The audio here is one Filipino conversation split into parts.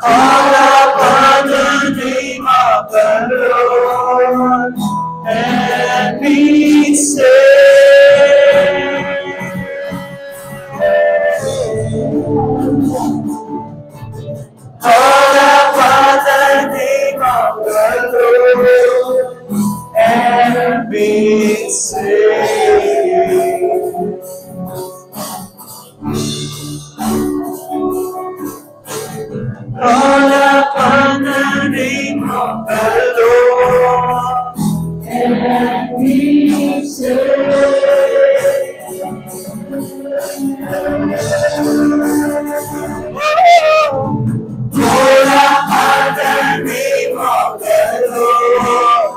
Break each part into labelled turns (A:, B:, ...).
A: Call upon the name of the Lord and be saved. Call upon the name of the Lord and be saved. Call upon the name of the Lord and be saved. Call upon the name of the Lord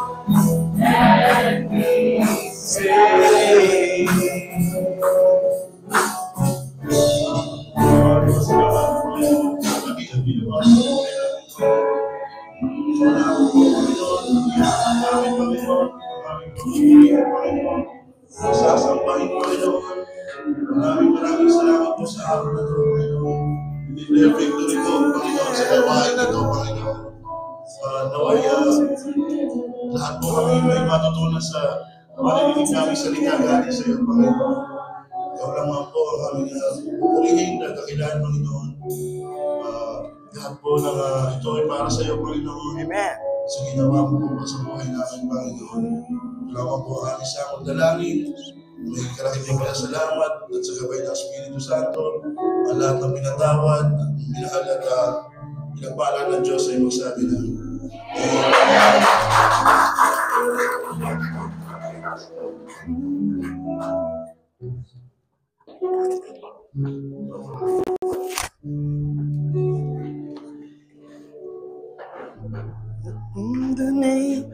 A: and be saved.
B: Sasambahin ko rin naman. Maraming salamat po sa araw na ito, Panginoon. Declare victory ko, Panginoon, sa gawain na ito, Panginoon. Naway, lahat po kami may matutunan sa marinig namin salita galing sa iyo, Panginoon. Ikaw naman po ang aming pupurihin na kakilaan, Panginoon. Lahat po ng ito ay para sa iyo, Panginoon.
A: Amen.
B: Sa ginawa mo po sa buhay namin, Panginoon. Salamat po ang aming sakot dalangin. May karakiting salamat at sa gabay ng Espiritu Santo, ang lahat ng pinatawad at minahal at pinagpala ng Diyos ay magsabi na.
A: In the name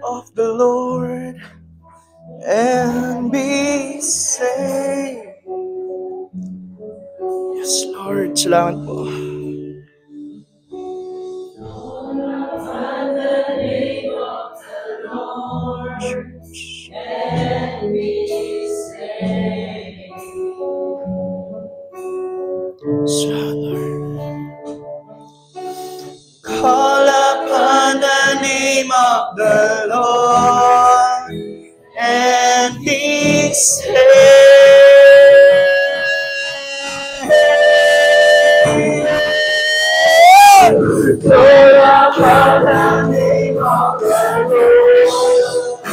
A: of the Lord and be saved. Yes, Lord. Salamat po. Call upon the name of the Lord and be saved. Call upon the name of the Lord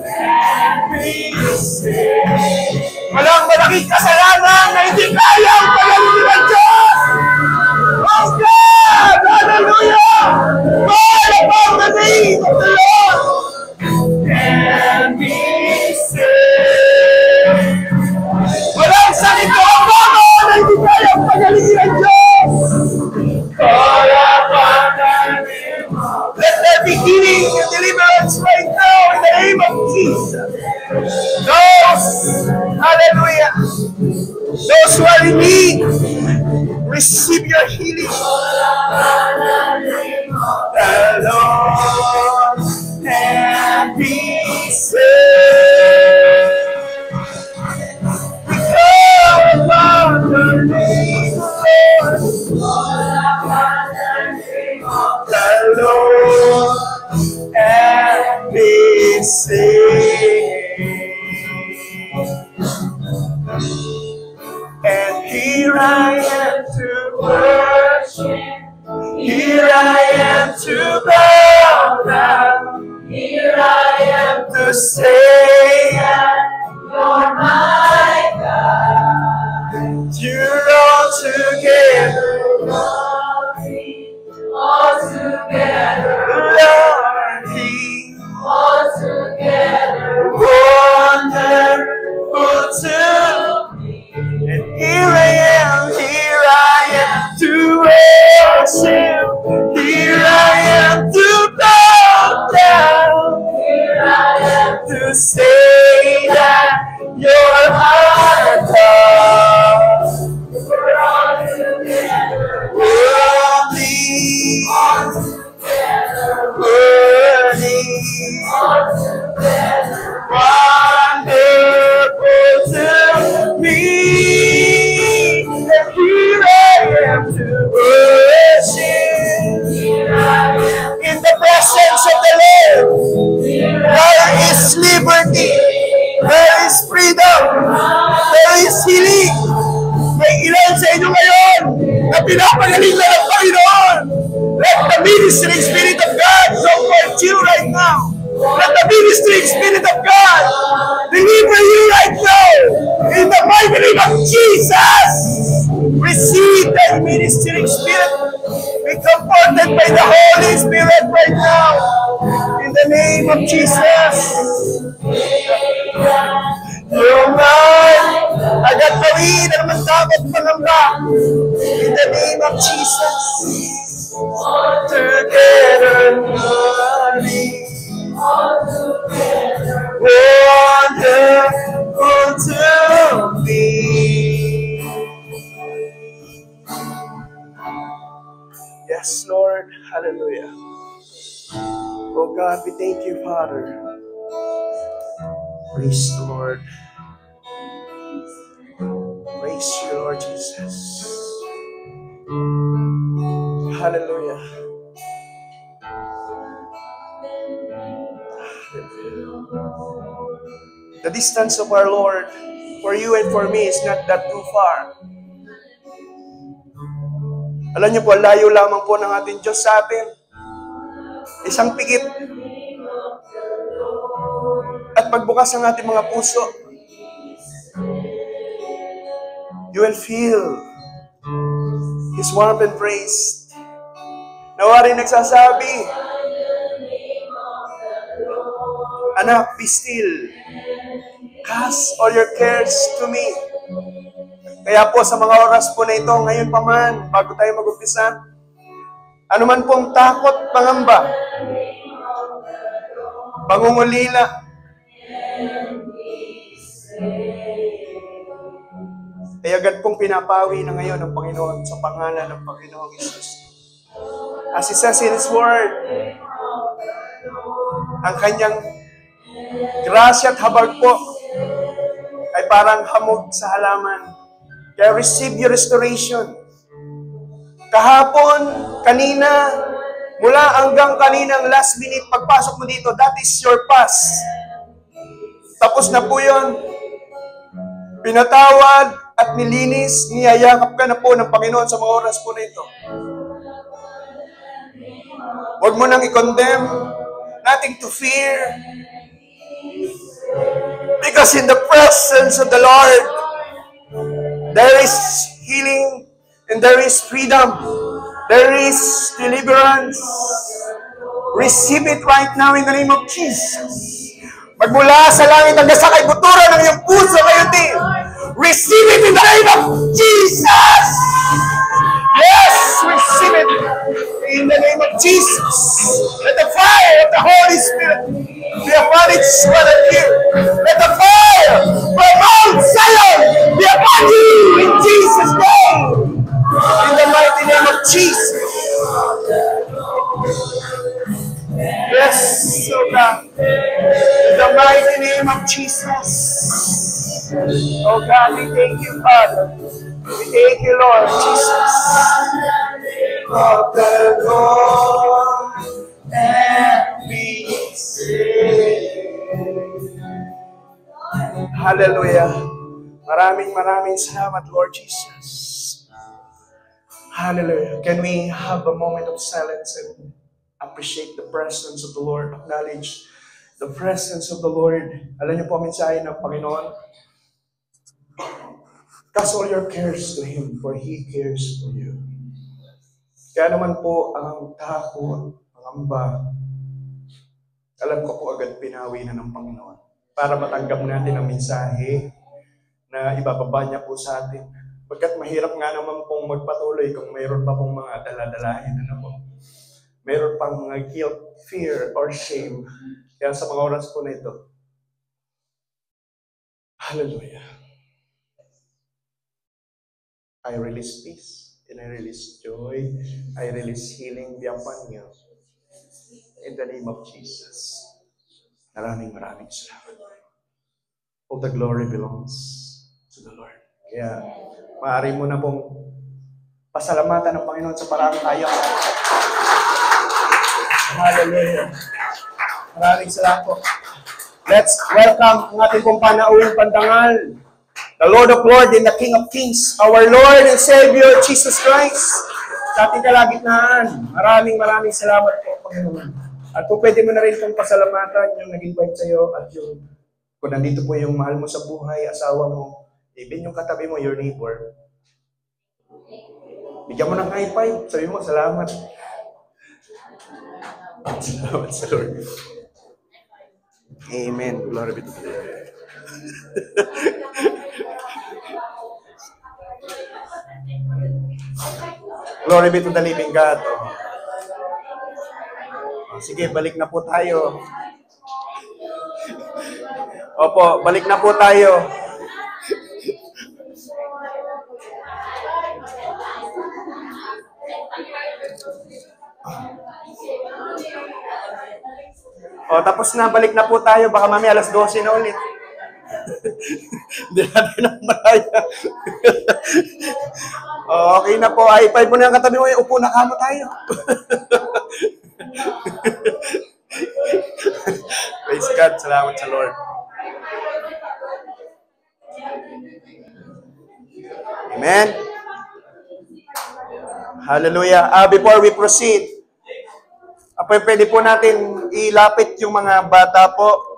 A: and be saved. Walang malaking kasalanan na hindi kayang palalunin ng Diyos! Oh God! Hallelujah! Call upon the name of the Lord and be saved. Walang salita ang bago na hindi kayang pagalingin ng Diyos! Call upon the name of the Lord. Let there be healing and deliverance right now in the name of Jesus. Those, hallelujah, those who are in need, receive your healing. The Lord and be saved. We call upon the name of the Lord and be saved. And here I am to worship, here I am to bow down, here I am to say that you're my God. You're all together lovely, all together lovely, all together wonderful to me. And here I am to worship, here I am to bow down, here I am to say that you're my God. pinapagaling na ng Panginoon. Let the ministering Spirit of God comfort you right now. Let the ministering Spirit of God deliver you right now. In the mighty name of Jesus. Receive that ministering Spirit. Be comforted by the Holy Spirit right now. In the name of Jesus. Yung agad gawin na naman dapat pangamba. In the name of Jesus. Together, wonderful to me. Yes, Lord. Hallelujah. Oh God, we thank you, Father. Praise the Lord. Praise you, Lord Jesus. Hallelujah. The distance of our Lord for you and for me is not that too far. Alam niyo po, layo lamang po ng ating Diyos sa atin. Isang pigit. At pagbukas ng ating mga puso, you will feel His warmth and praise. Nawari nagsasabi, anak, be still. Cast all your cares to me. Kaya po sa mga oras po na ito, ngayon pa man, bago tayo mag-umpisa, anuman pong takot, pangamba, pangungulila, ay agad pong pinapawi na ngayon ng Panginoon sa pangalan ng Panginoong Isus. As He says in His Word, ang kanyang grasya at habag po ay parang hamog sa halaman. Kaya receive your restoration. Kahapon, kanina, mula hanggang kaninang last minute, pagpasok mo dito, that is your past. Tapos na po yun. Pinatawad at nilinis, niyayakap ka na po ng Panginoon sa mga oras po na ito. Huwag mo nang i-condemn. Nothing to fear. Because in the presence of the Lord, there is healing and there is freedom. There is deliverance. Receive it right now in the name of Jesus. Magmula sa langit hanggang sa kaibuturan ng iyong puso ngayon din. Receive it in the name of Jesus. Yes, receive it in the name of Jesus. Let the fire of the Holy Spirit be upon each one of you. Let the fire from Mount Zion be upon you in Jesus' name. In the mighty name of Jesus. Yes, so God. In the mighty name of Jesus. Oh God, we thank you, Father. We thank you, Lord Jesus. Of the Lord and be saved. Hallelujah. Maraming salamat, Lord Jesus. Hallelujah. Can we have a moment of silence and appreciate the presence of the Lord? Acknowledge the presence of the Lord. Alam niyo po ang mensahe ng Panginoon? Cast all your cares to Him, for He cares for you. Kaya naman po, ang takot, ang amba, alam ko po agad pinawi na ng Panginoon para matanggap natin ang mensahe na ibababa niya po sa atin. Pagkat mahirap nga naman pong magpatuloy kung mayroon pa pong mga daladalahin na po. Mayroon pang mga guilt, fear, or shame. Kaya sa mga oras po na ito, hallelujah. I release peace, and I release joy, I release healing be upon you. In the name of Jesus. Maraming salamat. All the glory belongs to the Lord. Kaya, maaari mo na pong pasalamatan ng Panginoon sa parang tayo. Hallelujah. Maraming salamat po. Let's welcome ang ating pong panauwing pandangal. the Lord of Lords and the King of Kings, our Lord and Savior, Jesus Christ, sa ating kalagitnaan. Maraming salamat po, Panginoon. At kung pwede mo na rin itong pasalamatan, yung nag-invite sa'yo, at yung, kung nandito po yung mahal mo sa buhay, asawa mo, even yung katabi mo, your neighbor, bigyan mo ng high five, sabi mo, salamat. Salamat sa Lord. Amen. Glory be to God. Glory be to the living God. Sige, balik na po tayo. Opo, balik na po tayo. O, tapos na, balik na po tayo. Baka mamaya alas 12 na ulit. Hindi natin na malaya. Okay na po. High five mo na yung katabi mo. Upo na kamo tayo. Praise God. Salamat sa Lord. Amen. Hallelujah. Before we proceed, pwede po natin ilapit yung mga bata po.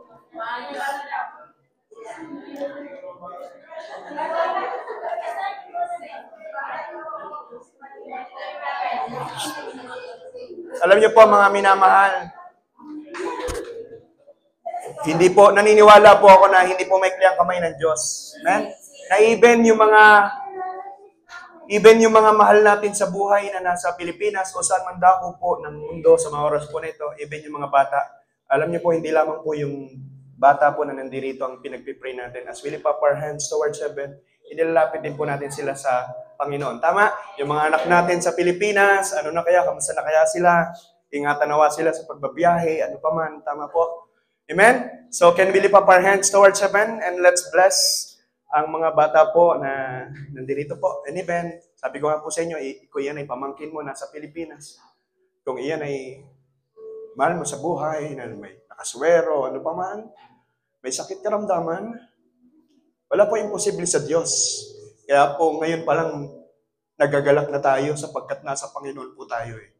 A: Alam niyo po mga minamahal, hindi po, naniniwala po ako na hindi po maikli ang kamay ng Diyos. Amen? Na even yung mga mahal natin sa buhay na nasa Pilipinas o saan man dako po ng mundo sa mga oras po nito, even yung mga bata, alam niyo po, hindi lamang po yung bata po na nandito ang pinagpipray natin. As we lift up our hands towards heaven, inilalapit din po natin sila sa Panginoon. Tama? Yung mga anak natin sa Pilipinas, ano na kaya, kamusta na kaya sila? Ingatan nawa sila sa pagbabiyahe, ano pa man. Tama po? Amen? So, can we lift up our hands towards heaven and let's bless ang mga bata po na nandito po. And even, sabi ko nga po sa inyo, kung iyan ay pamangkin mo nasa Pilipinas, kung iyan ay mahal mo sa buhay, na may nakaswero, ano pa man, may sakit karamdaman, wala po imposible sa Diyos. Kaya po ngayon palang nagagalak na tayo sapagkat nasa Panginoon po tayo eh.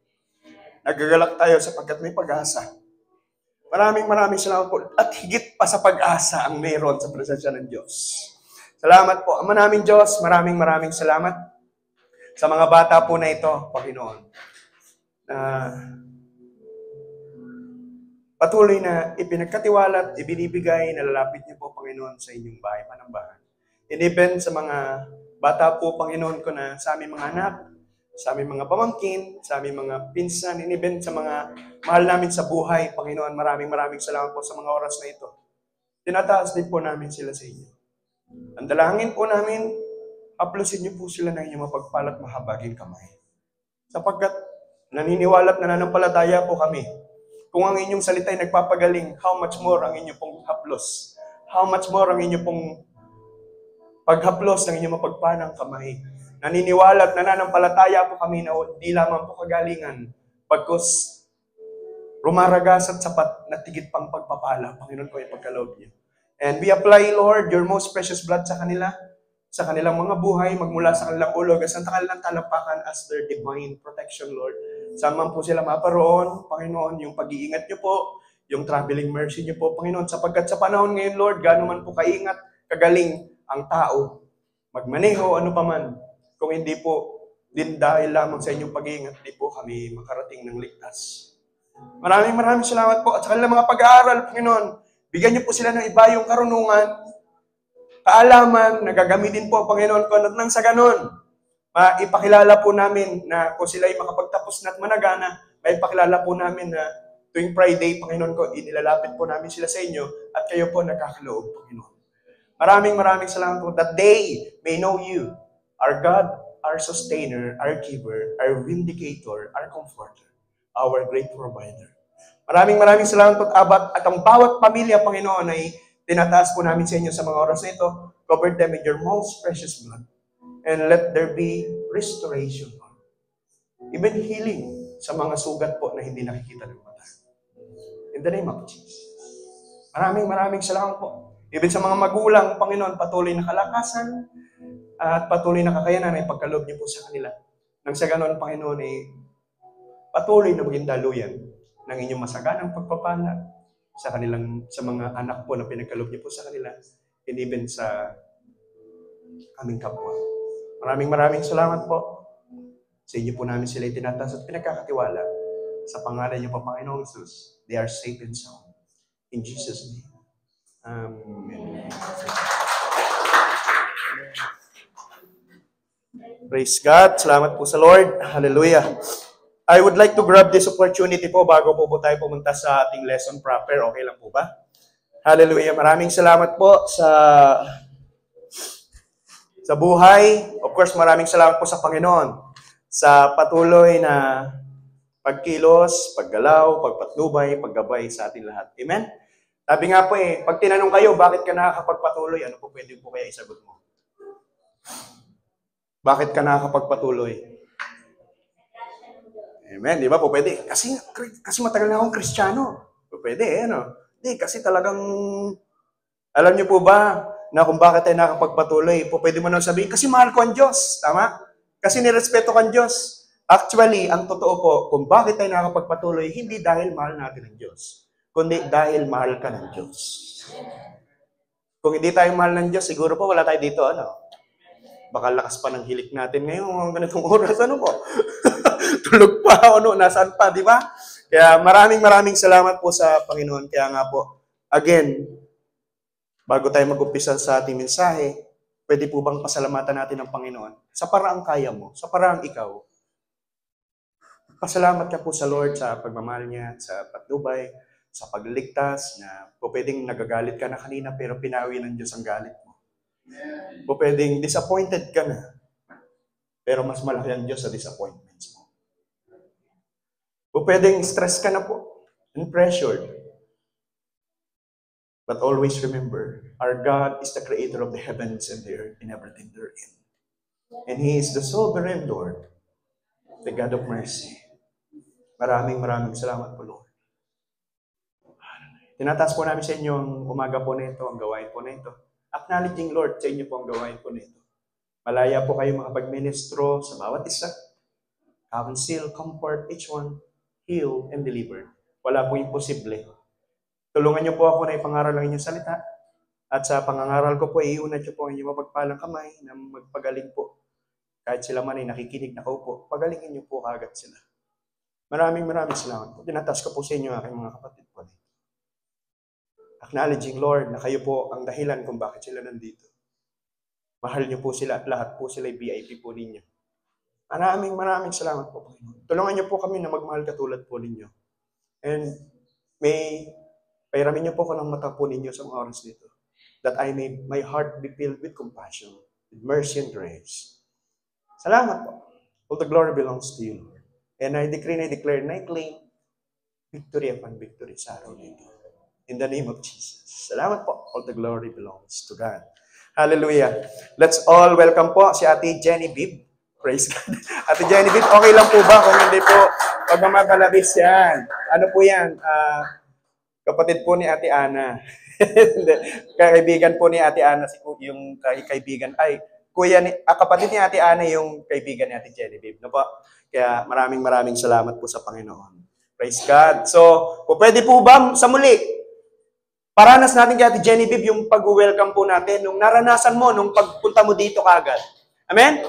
A: Nagagalak tayo sapagkat may pag-asa. Maraming salamat po. At higit pa sa pag-asa ang mayroon sa presensya ng Diyos. Salamat po. Ama namin Diyos, maraming salamat sa mga bata po na ito, Panginoon. Patuloy na ipinagkatiwala at ibinibigay na lalapit niyo po, Panginoon, sa inyong bahay panambahan. And even sa mga bata po, Panginoon ko na sa aming mga anak, sa aming mga pamangkin, sa aming mga pinsan, and even sa mga mahal namin sa buhay, Panginoon, maraming salamat po sa mga oras na ito. Tinataas din po namin sila sa inyo. Ang dalangin po namin, aplusin niyo po sila ng inyong mapagpalat mahabaging kamay. Sapagkat naniniwala at nananampalataya po kami. Kung ang inyong salita ay nagpapagaling, how much more ang inyong pong haplos? How much more ang inyong pong paghaplos ng inyong mapagpanang kamay? Naniniwala at nananampalataya po kami na di lamang po kagalingan, pagkos rumaragas at sapat na tigit pang pagpapala, Panginoon ko, ipagkaloob niyo. And we apply, Lord, your most precious blood sa kanila, sa kanilang mga buhay, magmula sa kanilang ulo, sa kanilang talampakan as their divine protection, Lord. Saan man po sila maparoon, Panginoon, yung pag-iingat niyo po, yung traveling mercy niyo po, Panginoon, sapagkat sa panahon ngayon, Lord, gaano man po kaingat, kagaling ang tao, magmaneho, ano pa man, kung hindi po, din dahil lamang sa inyong pag-iingat, hindi po kami makarating ng ligtas. Maraming salamat po at sa kanilang mga pag-aaral, Panginoon, bigyan niyo po sila ng iba yung karunungan, kaalaman, nagagamitin po, Panginoon, ko nang sa ganon, ipakilala po namin na kung sila ay makapagtapos na at managana, maipakilala po namin na tuwing Friday, Panginoon ko, inilalapit po namin sila sa inyo at kayo po nagkakaloob, Panginoon. Maraming salamat po that they may know you, our God, our sustainer, our giver, our vindicator, our comforter, our great provider. Maraming salamat po at ang bawat pamilya, Panginoon, ay tinataas po namin sa inyo sa mga oras na ito. Cover them with your most precious blood. And let there be restoration, Lord. Even healing sa mga sugat po na hindi nakikita ng mata. In the name of Jesus. Maraming salamat po. Even sa mga magulang, Panginoon, patuloy na kalakasan at patuloy na kakayanan ay pagkaloob niyo po sa kanila. Nang sa ganon, Panginoon, patuloy na maging daluyan ng inyong masaganang pagpapala sa mga anak po na pinagkaloob niyo po sa kanila, and even sa aming kapwa. Maraming salamat po. Sa inyo po namin sila itinatas at pinagkakatiwala. Sa pangalan niyo po, Panginoong Jesus, they are safe and sound. In Jesus' name. Amen. Praise God. Salamat po sa Lord. Hallelujah. I would like to grab this opportunity po bago po tayo pumunta sa ating lesson proper. Okay lang po ba? Hallelujah. Maraming salamat po sa buhay. Of course, maraming salamat po sa Panginoon sa patuloy na pagkilos, paggalaw, pagpatnubay, paggabay sa ating lahat. Amen? Sabi nga po pag tinanong kayo, bakit ka nakakapagpatuloy? Ano po pwede po kaya isagot mo? Bakit ka nakakapagpatuloy? Amen, di ba po pwede? Kasi matagal na akong Kristiyano. Pwede, Hindi, kasi talagang, alam niyo po ba, na kung bakit tayo nakakapagpatuloy, po pwede mo nang sabihin, kasi mahal ko ang Diyos. Tama? Kasi nirespeto ko ang Diyos. Actually, ang totoo po, kung bakit tayo nakakapagpatuloy, hindi dahil mahal natin ang Diyos, kundi dahil mahal ka ng Diyos. Kung hindi tayo mahal ng Diyos, siguro po wala tayo dito, Baka lakas pa ng hilik natin ngayon, ganitong oras, po? Tulog pa, nasaan pa, di ba? Kaya maraming salamat po sa Panginoon. Kaya nga po, again, bago tayo mag-umpisa sa ating mensahe, pwede po bang pasalamatan natin ang Panginoon? Sa paraang kaya mo, sa paraang ikaw. Pasalamat ka po sa Lord sa pagmamahal niya, sa patnubay, sa pagligtas, na po pwedeng nagagalit ka na kanina pero pinawi ng Diyos ang galit mo. Po pwedeng disappointed ka na, pero mas malaki ang Diyos sa disappointments mo. Po pwedeng stress ka na po, and pressured. But always remember, our God is the creator of the heavens and the earth and everything therein. And He is the sovereign Lord, the God of mercy. Maraming salamat po, Lord. Tinataas po namin sa inyo ang umaga po na ito, ang gawain po na ito. Acknowledging, Lord, sa inyo po ang gawain po na ito. Malaya po kayo makapag-ministro sa bawat isa. Counsel, comfort, each one, heal, and deliver. Wala po imposible. Tulungan niyo po ako na ipangaral ang inyong salita. At sa pangangaral ko po, iunat niyo po ang inyong mapagpalang kamay na magpagaling po. Kahit sila man ay nakikinig na kaupo, pagalingin niyo po kagad sila. Maraming salamat po. Tinataas ko po sa inyo aking mga kapatid po. Acknowledging, Lord, na kayo po ang dahilan kung bakit sila nandito. Mahal niyo po sila at lahat po sila VIP po ninyo. Maraming salamat po, Panginoon. Tulungan niyo po kami na magmahal katulad po ninyo. And pairamin niyo po ko ng mata po ninyo sa mga oras dito. That my heart be filled with compassion, with mercy and grace. Salamat po. All the glory belongs to you, Lord. And I decree and I declare and I claim victory upon victory sa araw nito. In the name of Jesus. Salamat po. All the glory belongs to God. Hallelujah. Let's all welcome po si Ate Jenny Bib. Praise God. Ate Jenny Bib, okay lang po ba kung hindi po pagmamakalabis yan? Ano po yan? Kapatid po ni Ate Ana. Kaibigan po ni Ate Ana, yung kaibigan, kapatid ni Ate Ana yung kaibigan ni Ate Jenny Bib. No po? Kaya maraming salamat po sa Panginoon. Praise God. So, pwede po ba sa muli, paranas natin kay Ate Jenny Bib yung pag-welcome po natin nung naranasan mo nung pagpunta mo dito kagad. Amen?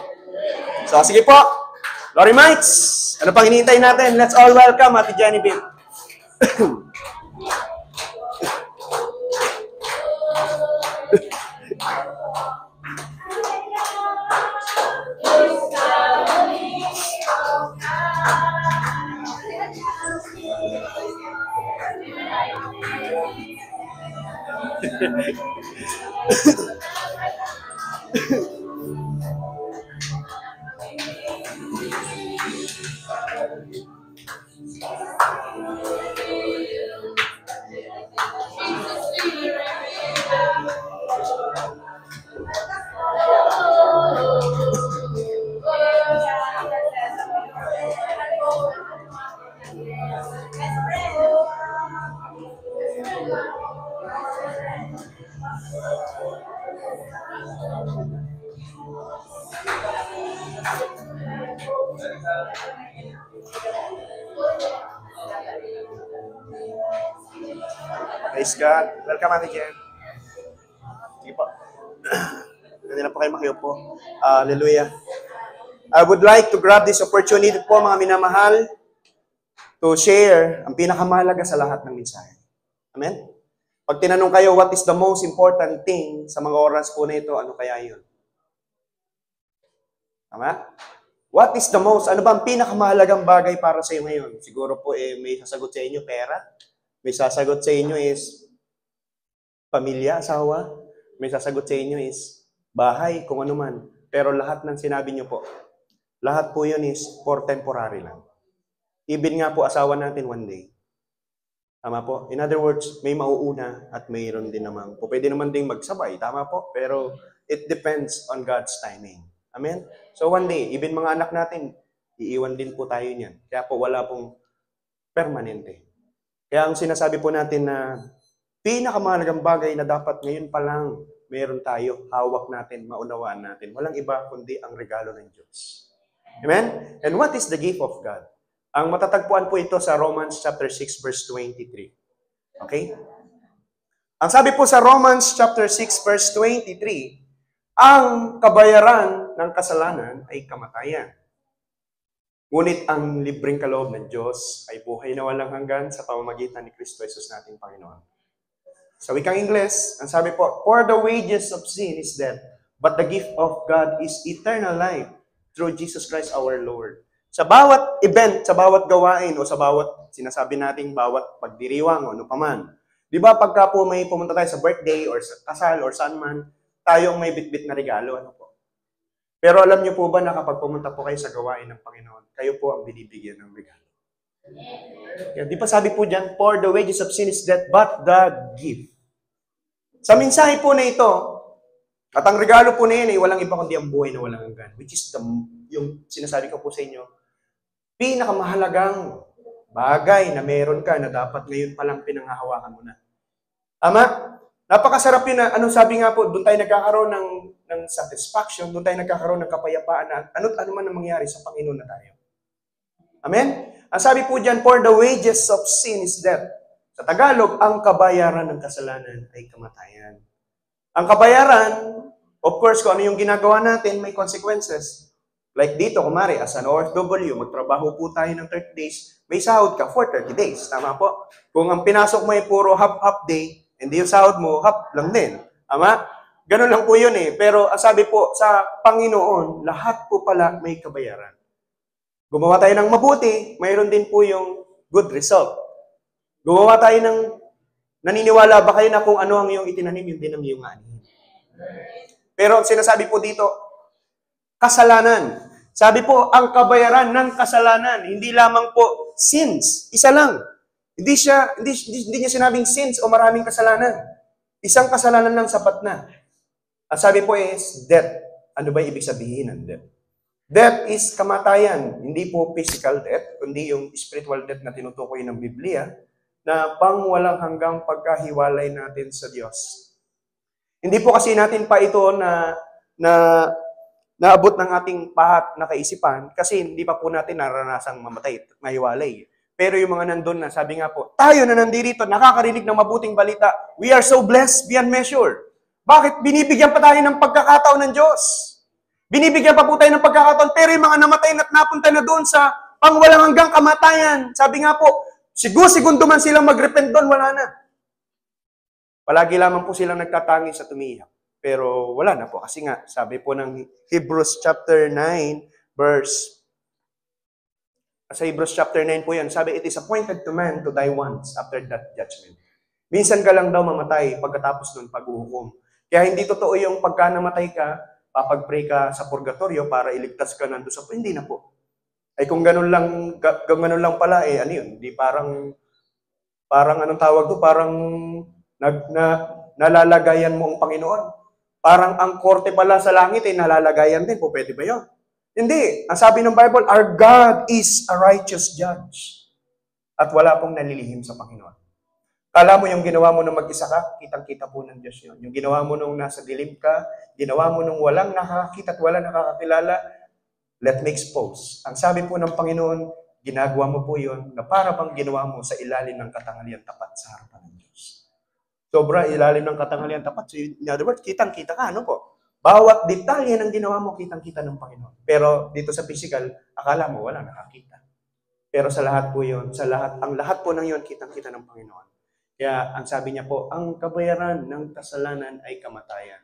A: So, sige po. Glory Mites. Ano pang hinihintay natin? Let's all welcome Ate Jenny Bib. Praise God. Welcome, Ate Jen. Sige po. Hindi na po kayo makiupo. Hallelujah. I would like to grab this opportunity po, mga minamahal, to share ang pinakamahalaga sa lahat ng mensahe. Amen? Pag tinanong kayo, what is the most important thing sa mga oras po na ito, ano kaya yun? Tama? What is the most, ano ba ang pinakamahalagang bagay para sa iyo ngayon? Siguro po may sasagot sa inyo pera. May sasagot sa inyo is pamilya, asawa. May sasagot sa inyo is bahay, kung ano man. Pero lahat ng sinabi nyo po, lahat po yun is for temporary lang. Even nga po asawa natin one day. Tama po? In other words, may mauuna at mayroon din naman po. Pwede naman ding magsabay. Tama po? Pero it depends on God's timing. Amen? So one day, even mga anak natin, iiwan din po tayo niyan. Kaya po wala pong permanente. Kaya ang sinasabi po natin na pinakamahalagang bagay na dapat ngayon pa lang meron tayo, hawak natin, maunawaan natin. Walang iba kundi ang regalo ng Diyos. Amen? And what is the gift of God? Ang matatagpuan po ito sa Romans chapter 6 verse 23. Okay? Ang sabi po sa Romans chapter 6 verse 23, ang kabayaran ng kasalanan ay kamatayan. Ngunit ang libreng kaloob ng Diyos ay buhay na walang hanggan sa pamamagitan ni Kristo Jesus nating Panginoon. Sa wikang Ingles, ang sabi po, for the wages of sin is death, but the gift of God is eternal life through Jesus Christ our Lord. Sa bawat event, sa bawat gawain, o sa bawat sinasabi nating bawat pagdiriwang o ano paman, di ba pagka po may pumunta tayo sa birthday or sa kasal or saan man, tayong may bitbit na regalo, ano po? Pero alam niyo po ba na kapag pumunta po kayo sa gawain ng Panginoon, kayo po ang binibigyan ng regalo. Kaya, di pa sabi po dyan, for the wages of sin is death, but the gift. Sa mensahe po na ito, at ang regalo po na yun ay walang iba kundi ang buhay na walang hanggan, which is yung sinasabi ko po sa inyo, pinakamahalagang bagay na meron ka na dapat ngayon pa lang pinanghahawakan mo na. Tama? Napakasarap yun na, sabi nga po, doon tayo nagkakaroon ng satisfaction, doon tayo nagkakaroon ng kapayapaan na ano't ano man ang mangyari sa Panginoon na tayo. Amen? Ang sabi po dyan, for the wages of sin is death. Sa Tagalog, ang kabayaran ng kasalanan ay kamatayan. Ang kabayaran, of course, kung ano yung ginagawa natin, may consequences. Like dito, kumari, as an OFW, magtrabaho po tayo ng 30 days, may sahod ka for 30 days. Tama po? Kung ang pinasok mo ay puro half day, hindi yung sahod mo, half lang din. Tama? Ganun lang po yun eh. Pero sabi po, sa Panginoon, lahat po pala may kabayaran. Gumawa tayo ng mabuti, mayroon din po yung good result. Gumawa tayo ng, naniniwala ba kayo na kung ano ang iyong itinanim, yun din ang iyong ani? Pero sinasabi po dito, kasalanan. Sabi po, ang kabayaran ng kasalanan, hindi lamang po sins. Isa lang. Hindi niya sinabing sins o maraming kasalanan. Isang kasalanan lang sapat na. Ang sabi po is death. Ano ba ibig sabihin ng death? Death is kamatayan. Hindi po physical death, kundi yung spiritual death na tinutukoy ng Biblia na pang walang hanggang pagkahiwalay natin sa Diyos. Hindi po kasi natin pa ito na naabot ng ating pahat na kaisipan kasi hindi pa po natin naranasang mamatay at mahiwalay. Pero yung mga nandun na, sabi nga po, tayo na nandito, nakakarinig ng mabuting balita, we are so blessed beyond measure. Bakit? Binibigyan pa tayo ng pagkakataon ng Diyos. Binibigyan pa po tayo ng pagkakataon, pero yung mga namatay at napunta na doon sa pangwalang hanggang kamatayan, sabi nga po, segundo man silang mag-repent doon, wala na. Palagi lamang po silang nagtatangi sa tumiyak. Pero wala na po. Kasi nga, sabi po ng Hebrews chapter 9, verse, sa Hebrews chapter 9 po yan, sabi, it is appointed to man to die once after that judgment. Minsan ka lang daw mamatay pagkatapos ng paghuhukom. Kaya hindi totoo yung pagka namatay ka, papag-pray ka sa purgatorio para iligtas ka nandun sa... Hindi na po. Ay kung ganun lang pala, ano yun? Di parang anong tawag to? Parang nalalagayan mo ang Panginoon. Parang ang korte pala sa langit nalalagayan din po. Pwede ba yun? Hindi. Ang sabi ng Bible, our God is a righteous judge. At wala pong nalilihim sa Panginoon. Kala mo yung ginawa mo nung mag-isa ka, kitang-kita po ng Diyos yun. Yung ginawa mo nung nasa dilim ka, ginawa mo nung walang nakakakita at walang nakakakilala, let me expose. Ang sabi po ng Panginoon, ginagawa mo po yun na para bang ginawa mo sa ilalim ng katanghalian tapat sa harapan ng Diyos. Sobra ilalim ng katanghalian tapat. So, in other words, kitang-kita ka, ano po? Bawat detalye ng ginawa mo, kitang-kita ng Panginoon. Pero dito sa physical, akala mo wala nakakita. Pero sa lahat po yun, ang lahat po ng yun, kitang-kita ng Panginoon. Kaya ang sabi niya po, ang kabayaran ng kasalanan ay kamatayan.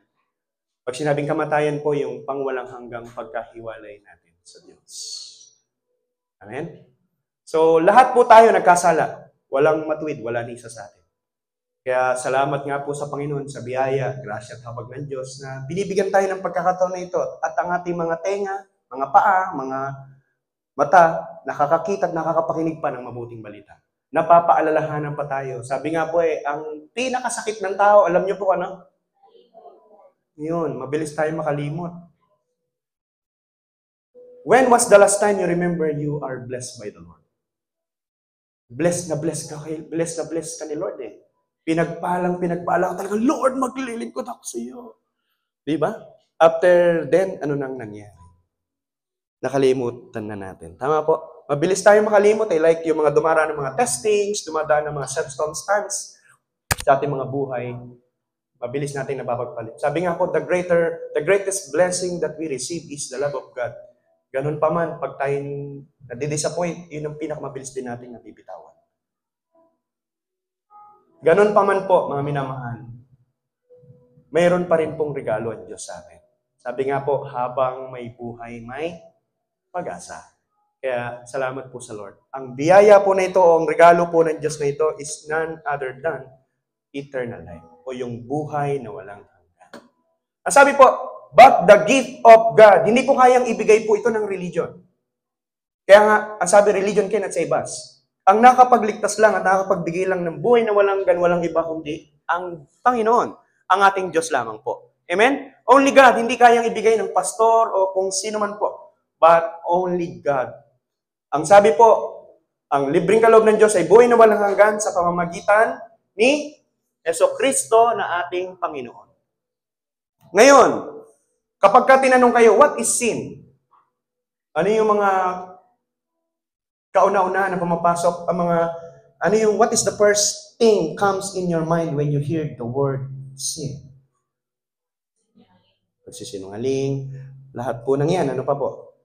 A: Pag sinabing kamatayan po, yung pangwalang hanggang pagkahiwalay natin sa Diyos. Amen? So, lahat po tayo nagkasala. Walang matuwid, wala ni isa sa atin. Kaya salamat nga po sa Panginoon, sa biyaya, grasya at habag ng Diyos na binibigyan tayo ng pagkakataon na ito. At ang ating mga tenga, mga paa, mga mata, nakakakita at nakakapakinig pa ng mabuting balita. Napapaalalahanan pa tayo. Sabi nga po ang pinakasakit ng tao, alam niyo po ano? Yun, mabilis tayo makalimot. When was the last time you remember you are blessed by the Lord? Blessed na blessed ka ni Lord eh. Pinagpalang ka talaga, Lord, maglilingkod ako sa iyo. Diba? After then, ano nang nangyari? Nakalimutan na natin. Tama po. Mabilis tayo makalimot eh. Like yung mga dumaraan ng mga testings, dumadaan ng mga circumstance sa ating mga buhay, mabilis natin nababagpalit. Sabi nga po, the greatest blessing that we receive is the love of God. Ganun pa man, pag tayo nadidisappoint, yun ang pinakamabilis din natin nabibitawan. Ganun pa man po, mga minamahal, mayroon pa rin pong regalo ang Diyos sa atin. Sabi nga po, habang may buhay, may pag-asa. Kaya, salamat po sa Lord. Ang biyaya po na ito, o ang regalo po ng Diyos na ito is none other than eternal life, o yung buhay na walang hanggan. Ang sabi po, but the gift of God, hindi po kayang ibigay po ito ng religion. Kaya nga, ang sabi, religion cannot save us. Ang nakapagligtas lang at nakapagbigay lang ng buhay na walang hanggan, walang iba kundi ang Panginoon, ang ating Diyos lamang po. Amen? Only God, hindi kayang ibigay ng pastor o kung sino man po, but only God. Ang sabi po, ang libreng kaloob ng Diyos ay buhay na walang hanggan sa pamamagitan ni Jesucristo na ating Panginoon. Ngayon, kapag ka tinanong kayo, what is sin? Ano yung mga kauna-una na pumapasok, what is the first thing comes in your mind when you hear the word sin? Pagsisinungaling, lahat po ng yan, ano pa po?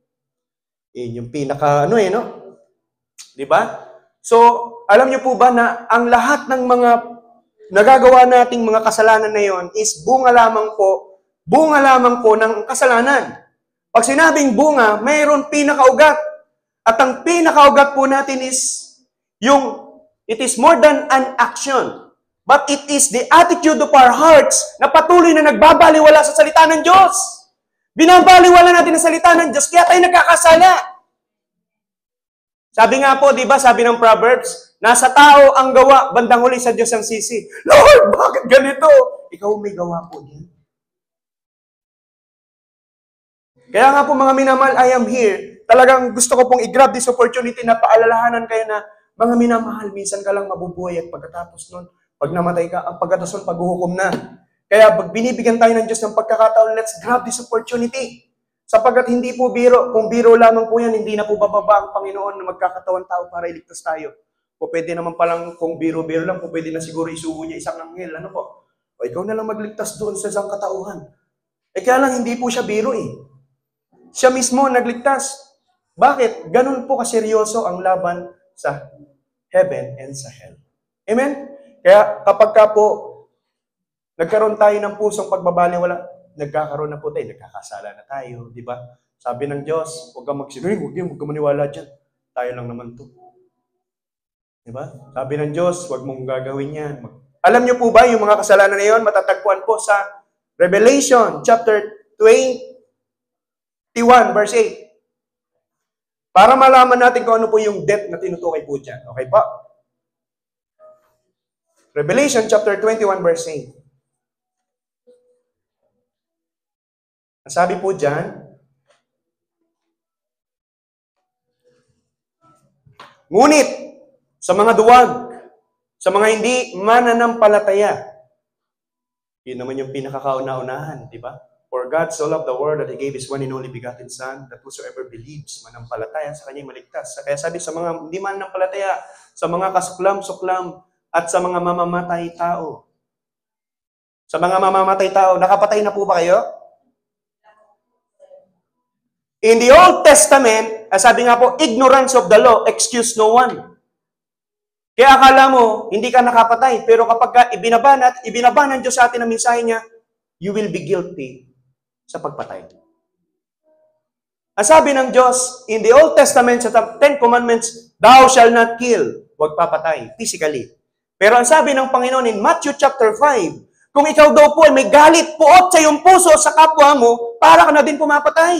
A: Yung pinaka, Di ba? So, alam niyo po ba na ang lahat ng mga nagagawa nating mga kasalanan na yon is bunga lamang po ng kasalanan. Pag sinabing bunga, mayroon pinakaugat. At ang pinakaugat po natin is it is more than an action. But it is the attitude of our hearts na patuloy na nagbabaliwala sa salita ng Diyos. Binabaliwala natin ang salita ng Diyos, kaya tayo nagkakasala. Sabi nga po, di ba, sabi ng Proverbs, nasa tao ang gawa, bandang huli sa Diyos ang sisi. Lord, bakit ganito? Ikaw may gawa po din. Kaya nga po mga minamahal, I am here. Talagang gusto ko pong i-grab this opportunity na paalalahanan kayo na mga minamahal, minsan ka lang mabubuhay at pagkatapos nun, pag namatay ka, ang pagkatapos nun, paghuhukom na. Kaya pag binibigyan tayo ng Diyos ng pagkakataon, let's grab this opportunity. Sapagkat hindi po biro, kung biro lamang po yan, hindi na po bababa ang Panginoon na magkakatawan tao para iligtas tayo. O pwede naman palang, kung biro-biro lang, kung pwede na siguro isugo niya isang anghel, ano po? O ikaw na lang magligtas doon sa isang katauhan. Kaya lang, hindi po siya biro eh. Siya mismo nagligtas. Bakit? Ganun po kaseryoso ang laban sa heaven and sa hell. Amen? Kaya kapag ka po nagkaroon tayo ng pusong pagbabaliwala, nagkakaroon na po tayo, nagkakasala na tayo, di ba? Sabi ng Diyos, huwag kang magsinungaling, huwag kang maniwala dyan. Tayo lang naman to. Di ba? Sabi ng Diyos, huwag mong gagawin yan. Alam niyo po ba yung mga kasalanan na yun, matatagpuan po sa Revelation chapter 21, verse 8. Para malaman natin kung ano po yung death na tinutukoy po dyan. Okay po? Revelation chapter 21, verse 8. Sabi po dyan, ngunit sa mga duwag, sa mga hindi mananampalataya, yun naman yung pinakakauna-unahan, di ba? For God so loved the world that He gave His one and only begotten Son, that whosoever believes, manampalataya sa Kanya'y maligtas. Kaya sabi sa mga hindi manampalataya, sa mga kasuklam-suklam, at sa mga mamamatay tao. Sa mga mamamatay tao, nakapatay na po ba kayo? In the Old Testament, sabi nga po, ignorance of the law, excuse no one. Kaya akala mo, hindi ka nakapatay, pero kapag ibinaba ng Diyos sa atin ang mensahe niya, you will be guilty sa pagpatay. Ang sabi ng Diyos, in the Old Testament, sa Ten Commandments, thou shall not kill. Huwag papatay, physically. Pero ang sabi ng Panginoon in Matthew chapter 5, kung ikaw daw po ay may galit, puot sa iyong puso sa kapwa mo, para ka na din pumapatay.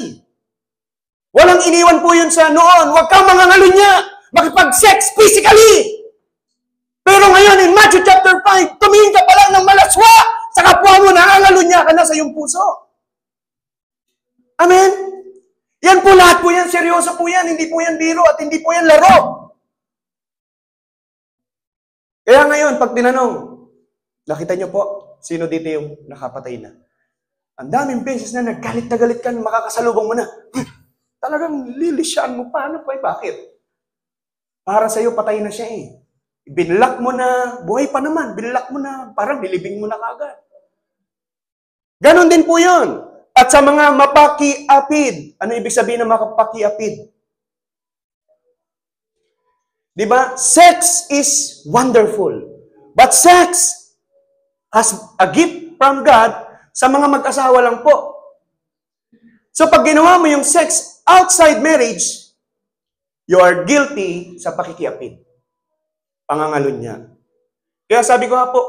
A: Walang iniwan po yun sa noon. Huwag kang mangangalunya, makipag-sex physically. Pero ngayon, in Matthew chapter 5, tumingin ka pa lang ng malaswa sa kapwa mo, nangangalunya ka na sa iyong puso. Amen? Yan po, lahat po yan, seryoso po yan, hindi po yan biro at hindi po yan laro. Kaya ngayon, pag tinanong, nakita niyo po, sino dito yung nakapatay na? Ang daming beses na naggalit na galit ka, makakasalubong mo na. Talagang lilisyan mo, paano pa? Bakit? Para sa'yo, patay na siya eh. Binlock mo na, buhay pa naman, binlock mo na, parang nilibing mo na kagad. Ganon din po yun. At sa mga mapaki-apid, ano ibig sabihin ng mapaki-apid? Diba? Sex is wonderful. But sex has a gift from God sa mga mag-asawa lang po. So pag ginawa mo yung sex outside marriage, you are guilty sa pakikiapid. Pangangalunya. Kaya sabi ko nga po,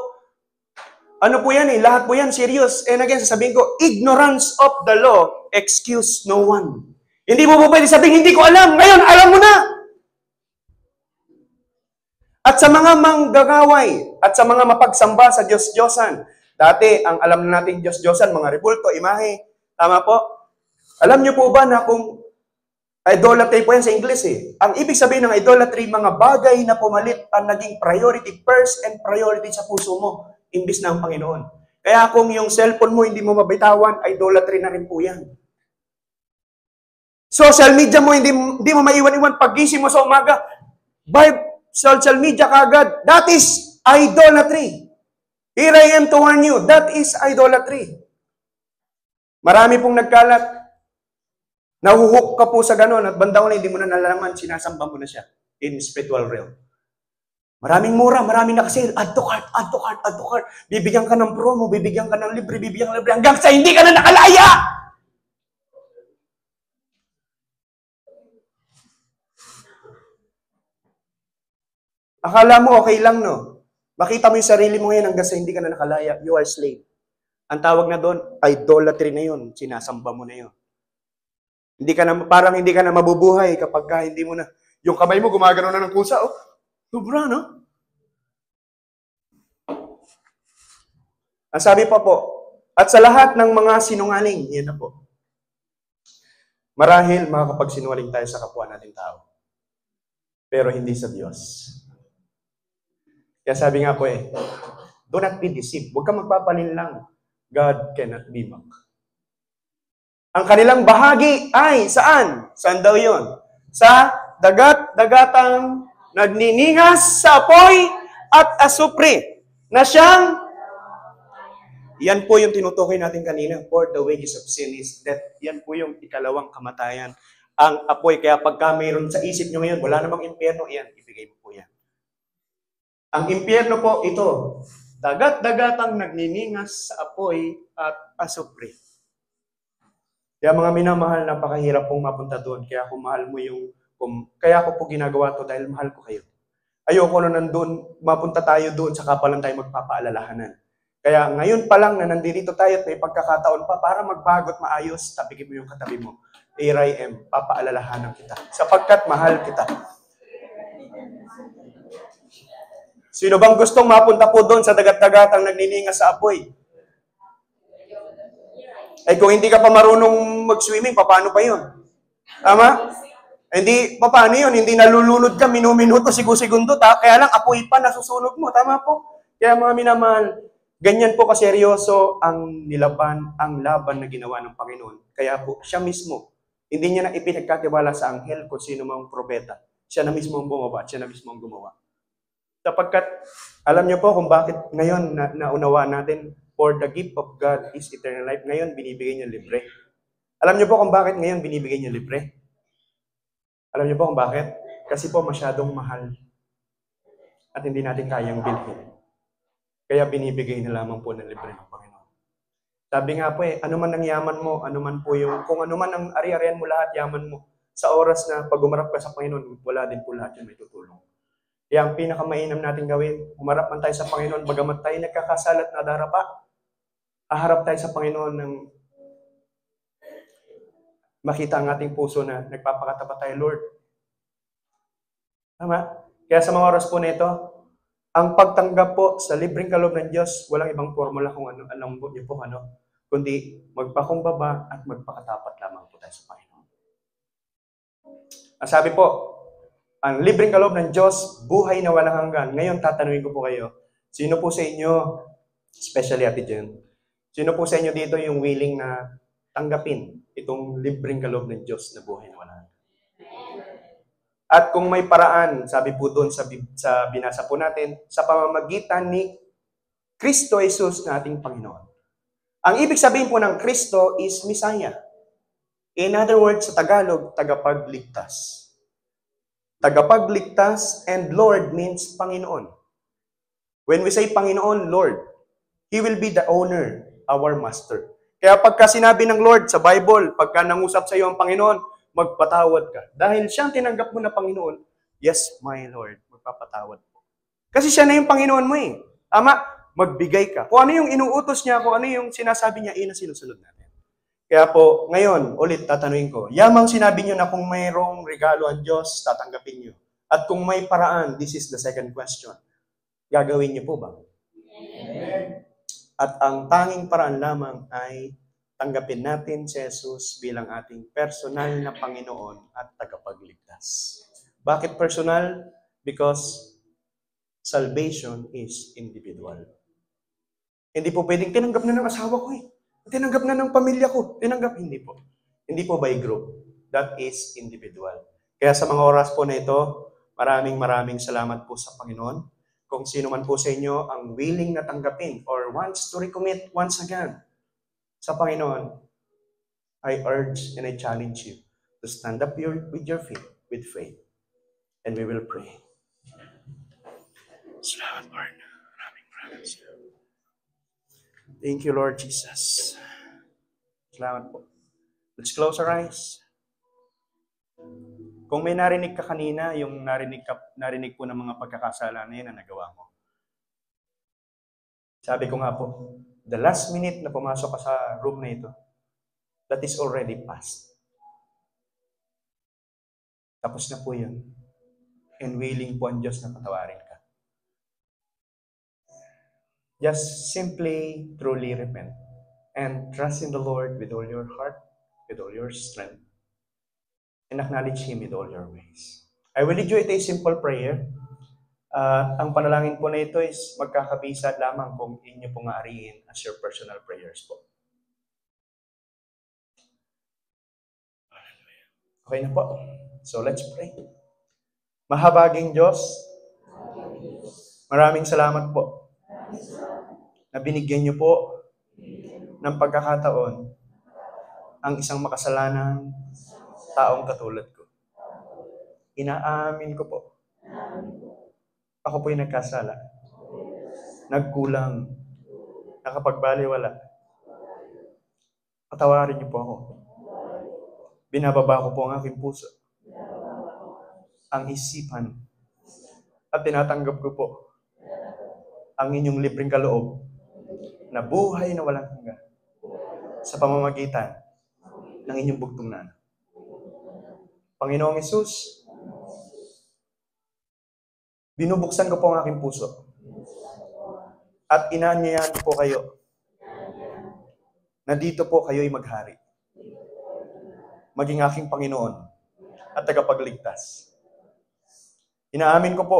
A: ano po yan eh, lahat po yan serious. And again, sasabihin ko, ignorance of the law, excuse no one. Hindi mo po pwede sabihin, hindi ko alam. Ngayon, alam mo na. At sa mga manggagaway, at sa mga mapagsamba sa Diyos-Diyosan, dati, ang alam na natin Diyos-Diyosan, mga rebulto, imahe, tama po? Alam niyo po ba na kung idolatry po yan sa English eh. Ang ibig sabihin ng idolatry, mga bagay na pumalit ang naging priority, first and priority sa puso mo, imbis na ang Panginoon. Kaya kung yung cellphone mo hindi mo mabitawan, idolatry na rin po yan. Social media mo, hindi mo maiwan-iwan. Paggising mo sa umaga, by social media kagad, that is idolatry. Here I am to warn you, that is idolatry. Marami pong nagkalat. Nahuhook ka po sa ganon at bandang hindi mo na nalalaman, sinasamba mo na siya in spiritual realm. Maraming mura, maraming nakasale, add to cart, add to cart, add to cart. Bibigyan ka ng promo, bibigyan ka ng libre, bibigyan ka ng libre, hanggang sa hindi ka na nakalaya! Akala mo okay lang, no? Makita mo yung sarili mo ngayon hanggang sa hindi ka na nakalaya, you are slave. Ang tawag na doon, idolatry na yun, sinasamba mo na yun. Hindi ka na, parang hindi ka na mabubuhay kapag hindi mo na, yung kamay mo gumagano na ng kusa, oh. Sobra, no? Ang sabi pa po, at sa lahat ng mga sinungaling, yan na po. Marahil makakapagsinungaling tayo sa kapwa nating tao. Pero hindi sa Diyos. Kaya sabi nga po eh, do not be deceived. Huwag kang magpapalinlang. God cannot be mocked. Ang kanilang bahagi ay saan? Saan daw yun? Sa dagat-dagatang nagniningas sa apoy at asupre na siyang, yan po yung tinutukoy natin kanina, for the wages of sin is death. Yan po yung ikalawang kamatayan. Ang apoy, kaya pagka mayroon sa isip nyo ngayon, wala namang impyerno, yan, ibigay mo po yan. Ang impyerno po, ito, dagat-dagatang nagniningas sa apoy at asupre. Kaya mga minamahal, napakahirap pong mapunta doon. Kaya kung mahal mo yung, kaya ako po ginagawa to dahil mahal ko kayo. Ayoko na nandun, mapunta tayo doon, saka pa lang tayo magpapaalalahanan. Kaya ngayon pa lang na nandito tayo at may pagkakataon pa para magbagot maayos, tabigin mo yung katabi mo. Here I am, papaalalahanan kita. Sapagkat mahal kita. Sino bang gustong mapunta po doon sa dagat-dagatang nagniningas sa apoy? Ay kung hindi ka pa marunong mag-swimming, paano pa yun? Tama? Hindi, paano yun? Hindi nalulunod ka, minuto, segundo, kaya lang apoy pa nasusunog mo. Tama po? Kaya mga minamahal, Ganyan po kaseryoso ang laban na ginawa ng Panginoon. Kaya po, siya mismo, hindi niya na ipinagkatiwala sa anghel kung sino mang propeta. Siya na mismo ang bumaba at siya na mismo ang gumawa. Sapagkat, alam niyo po kung bakit ngayon naunawa natin, for the gift of God is eternal life. Ngayon, binibigay niya libre. Alam niyo po kung bakit ngayon binibigay niya libre? Alam niyo po kung bakit? Kasi po masyadong mahal at hindi natin kayang bilhin. Kaya binibigay na lamang po ng libre ng Panginoon. Sabi nga po ano man ang yaman mo, kung ano man ang ari-arian mo lahat, yaman mo, sa oras na pag umarap ka sa Panginoon, wala din po lahat yun may tutulong. Kaya ang pinakamainam natin gawin, umarap man tayo sa Panginoon, bagamat tayo nagkakasalat na darapa, haharap tayo sa Panginoon ng makita ang ating puso na nagpapakatapat tayo, Lord. Tama? Kaya sa mga oras po na ito, ang pagtanggap po sa libreng kaloob ng Diyos, walang ibang formula kung ano, alam po niyo po kundi magpakumbaba at magpakatapat lamang po tayo sa Panginoon. Ang sabi po, ang libreng kaloob ng Diyos, buhay na walang hanggan. Ngayon, tatanungin ko po kayo, sino po sa inyo, especially Ate Jen, sino po sa inyo dito yung willing na tanggapin itong libreng kaloob ng Diyos na buhay na walang hanggan? At kung may paraan, sabi po doon sa binasa po natin, sa pamamagitan ni Kristo Jesus na ating Panginoon. Ang ibig sabihin po ng Kristo is Messiah. In other words, sa Tagalog, tagapagligtas. Tagapagligtas and Lord means Panginoon. When we say Panginoon, Lord, He will be the owner, our master. Kaya pagka sinabi ng Lord sa Bible, pagka nangusap sa iyo ang Panginoon, magpatawad ka. Dahil siyang tinanggap mo na Panginoon, yes, my Lord, magpapatawad po. Kasi siya na yung Panginoon mo eh. Ama, magbigay ka. Kung ano yung inuutos niya, kung ano yung sinasabi niya, na sinusunod natin. Kaya po, ngayon, ulit tatanungin ko, yamang sinabi niyo na kung mayroong regalo ang Diyos, tatanggapin niyo. At kung may paraan, this is the second question, gagawin niyo po ba? Amen. At ang tanging paraan lamang ay tanggapin natin si Jesus bilang ating personal na Panginoon at tagapagligtas. Bakit personal? Because salvation is individual. Hindi po pwedeng tinanggap na ng asawa ko eh. Tinanggap na ng pamilya ko. Tinanggap, hindi po. Hindi po by group. That is individual. Kaya sa mga oras po na ito, maraming salamat po sa Panginoon. Kung sino man po sa inyo ang willing na tanggapin or wants to recommit once again sa Panginoon, I urge and I challenge you to stand up with your feet, with faith. And we will pray. Salamat, Lord. Maraming salamat. Thank you, Lord Jesus. Salamat po. Let's close our eyes. Kung may narinig ka kanina, yung narinig po ng mga pagkakasala na yun na nagawa mo. Sabi ko nga po, the last minute na pumasok ka sa room na ito, that is already past. Tapos na po yun. And willing po ang Diyos na patawarin ka. Just simply, truly repent. And trust in the Lord with all your heart, with all your strength. And acknowledge Him with all your ways. I will lead you a simple prayer. Ang panalangin po na ito is magkakabisa lamang kung inyo pong aariin as your personal prayers po. Okay na po. So let's pray. Mahabaging Diyos, maraming salamat po na binigyan niyo po ng pagkakataon ang isang makasalanan taong katulad ko. Inaamin ko po. Ako po'y nagkasala. Nagkulang. Nakapagbaliwala. Patawarin niyo po ako. Binababa ko po ang aking puso. Ang isipan. At tinatanggap ko po ang inyong libreng kaloob na buhay na walang hanggan sa pamamagitan ng inyong bugtong na anak. Panginoong Hesus, binubuksan ko po ang aking puso at inaanyayahan po kayo na dito po kayo'y maghari. Maging aking Panginoon at tagapagligtas. Inaamin ko po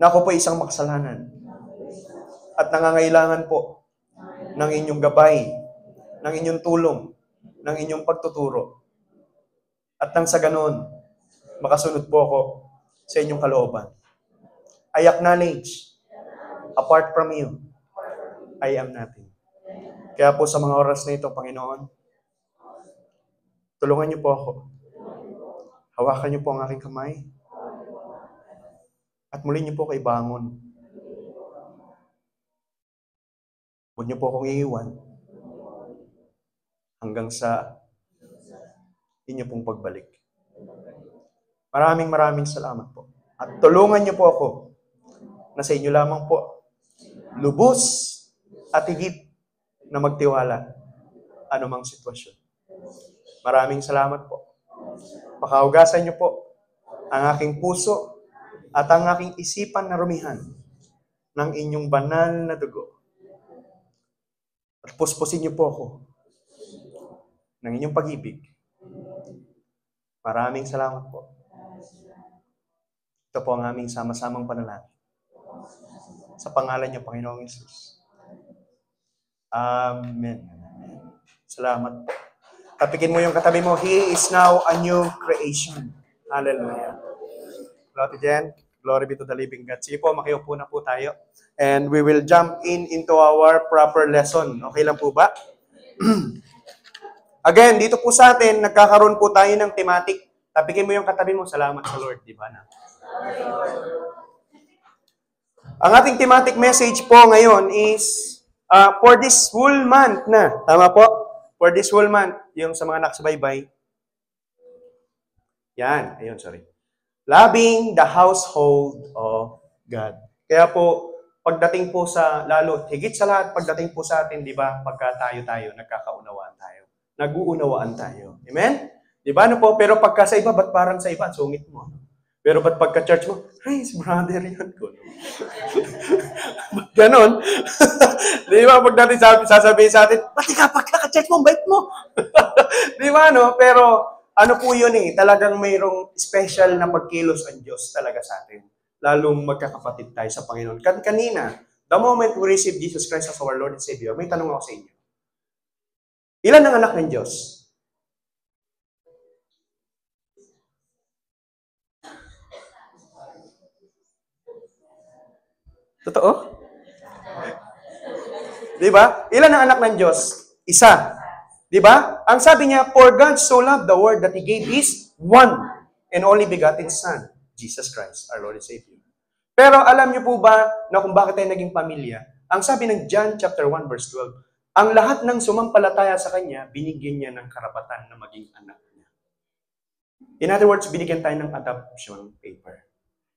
A: na ako po isang makasalanan at nangangailangan po ng inyong gabay, ng inyong tulong, ng inyong pagtuturo. At nang sa ganon, makasunod po ako sa inyong kalooban. I acknowledge, apart from you, I am nothing. Kaya po sa mga oras na ito, Panginoon, tulungan niyo po ako. Hawakan niyo po ang aking kamay. At muli niyo po kay bangon. Huwag niyo po akong iiwan hanggang sa inyo pong pagbalik. Maraming salamat po. At tulungan niyo po ako na sa inyo lamang po lubos at higit na magtiwala anumang sitwasyon. Maraming salamat po. Pakahugasan niyo po ang aking puso at ang aking isipan na rumihan ng inyong banal na dugo. At puspusin niyo po ako ng inyong pag-ibig. Maraming salamat po. Ito po ang aming sama-samang panalangin. Sa pangalan niyo, Panginoong Yesus. Amen. Salamat po. Tapikin mo yung katabi mo, He is now a new creation. Hallelujah. Glory Jen. Glory be to the living God. Sige po, makiupo na po tayo. And we will jump into our proper lesson. Okay lang po ba? Again, dito po sa atin, nagkakaroon po tayo ng thematic. Tapikin mo yung katabi mo, salamat sa Lord. Di ba na? Ang ating thematic message po ngayon is for this whole month na. Tama po? For this whole month, yung sa mga nakasubaybay. Yan. Ayun, sorry. Loving the household of God. Kaya po, pagdating po sa, lalo, higit sa lahat, pagdating po sa atin, di ba, pagka tayo, nagkakaunawaan tayo. Nag-uunawaan tayo. Amen? Di ba, ano po? Pero pagka sa iba, ba't parang sa iba, sungit mo? Pero ba't pagka-church mo, hey, si brother yun ko. Ganon. Di ba, pag natin sasabihin sa atin, ba't ka pagka-church mo, bait mo? Di ba, no? Pero, ano po yun eh, talagang mayroong special na pagkilos ang Diyos talaga sa atin. Lalong magkakapatid tayo sa Panginoon. Kanina, the moment we receive Jesus Christ as our Lord and Savior, may tanong ako sa inyo. Ilan ang anak ng Diyos? Totoo? Di ba? Ilan ang anak ng Diyos? Isa. Di ba? Ang sabi niya, for God so loved the world that He gave His one and only begotten Son, Jesus Christ, our Lord and Savior. Pero alam niyo po ba na kung bakit tayo naging pamilya? Ang sabi ng John chapter 1 verse 12, ang lahat ng sumampalataya sa Kanya, binigyan niya ng karapatan na maging anak niya. In other words, binigyan tayo ng adoption paper.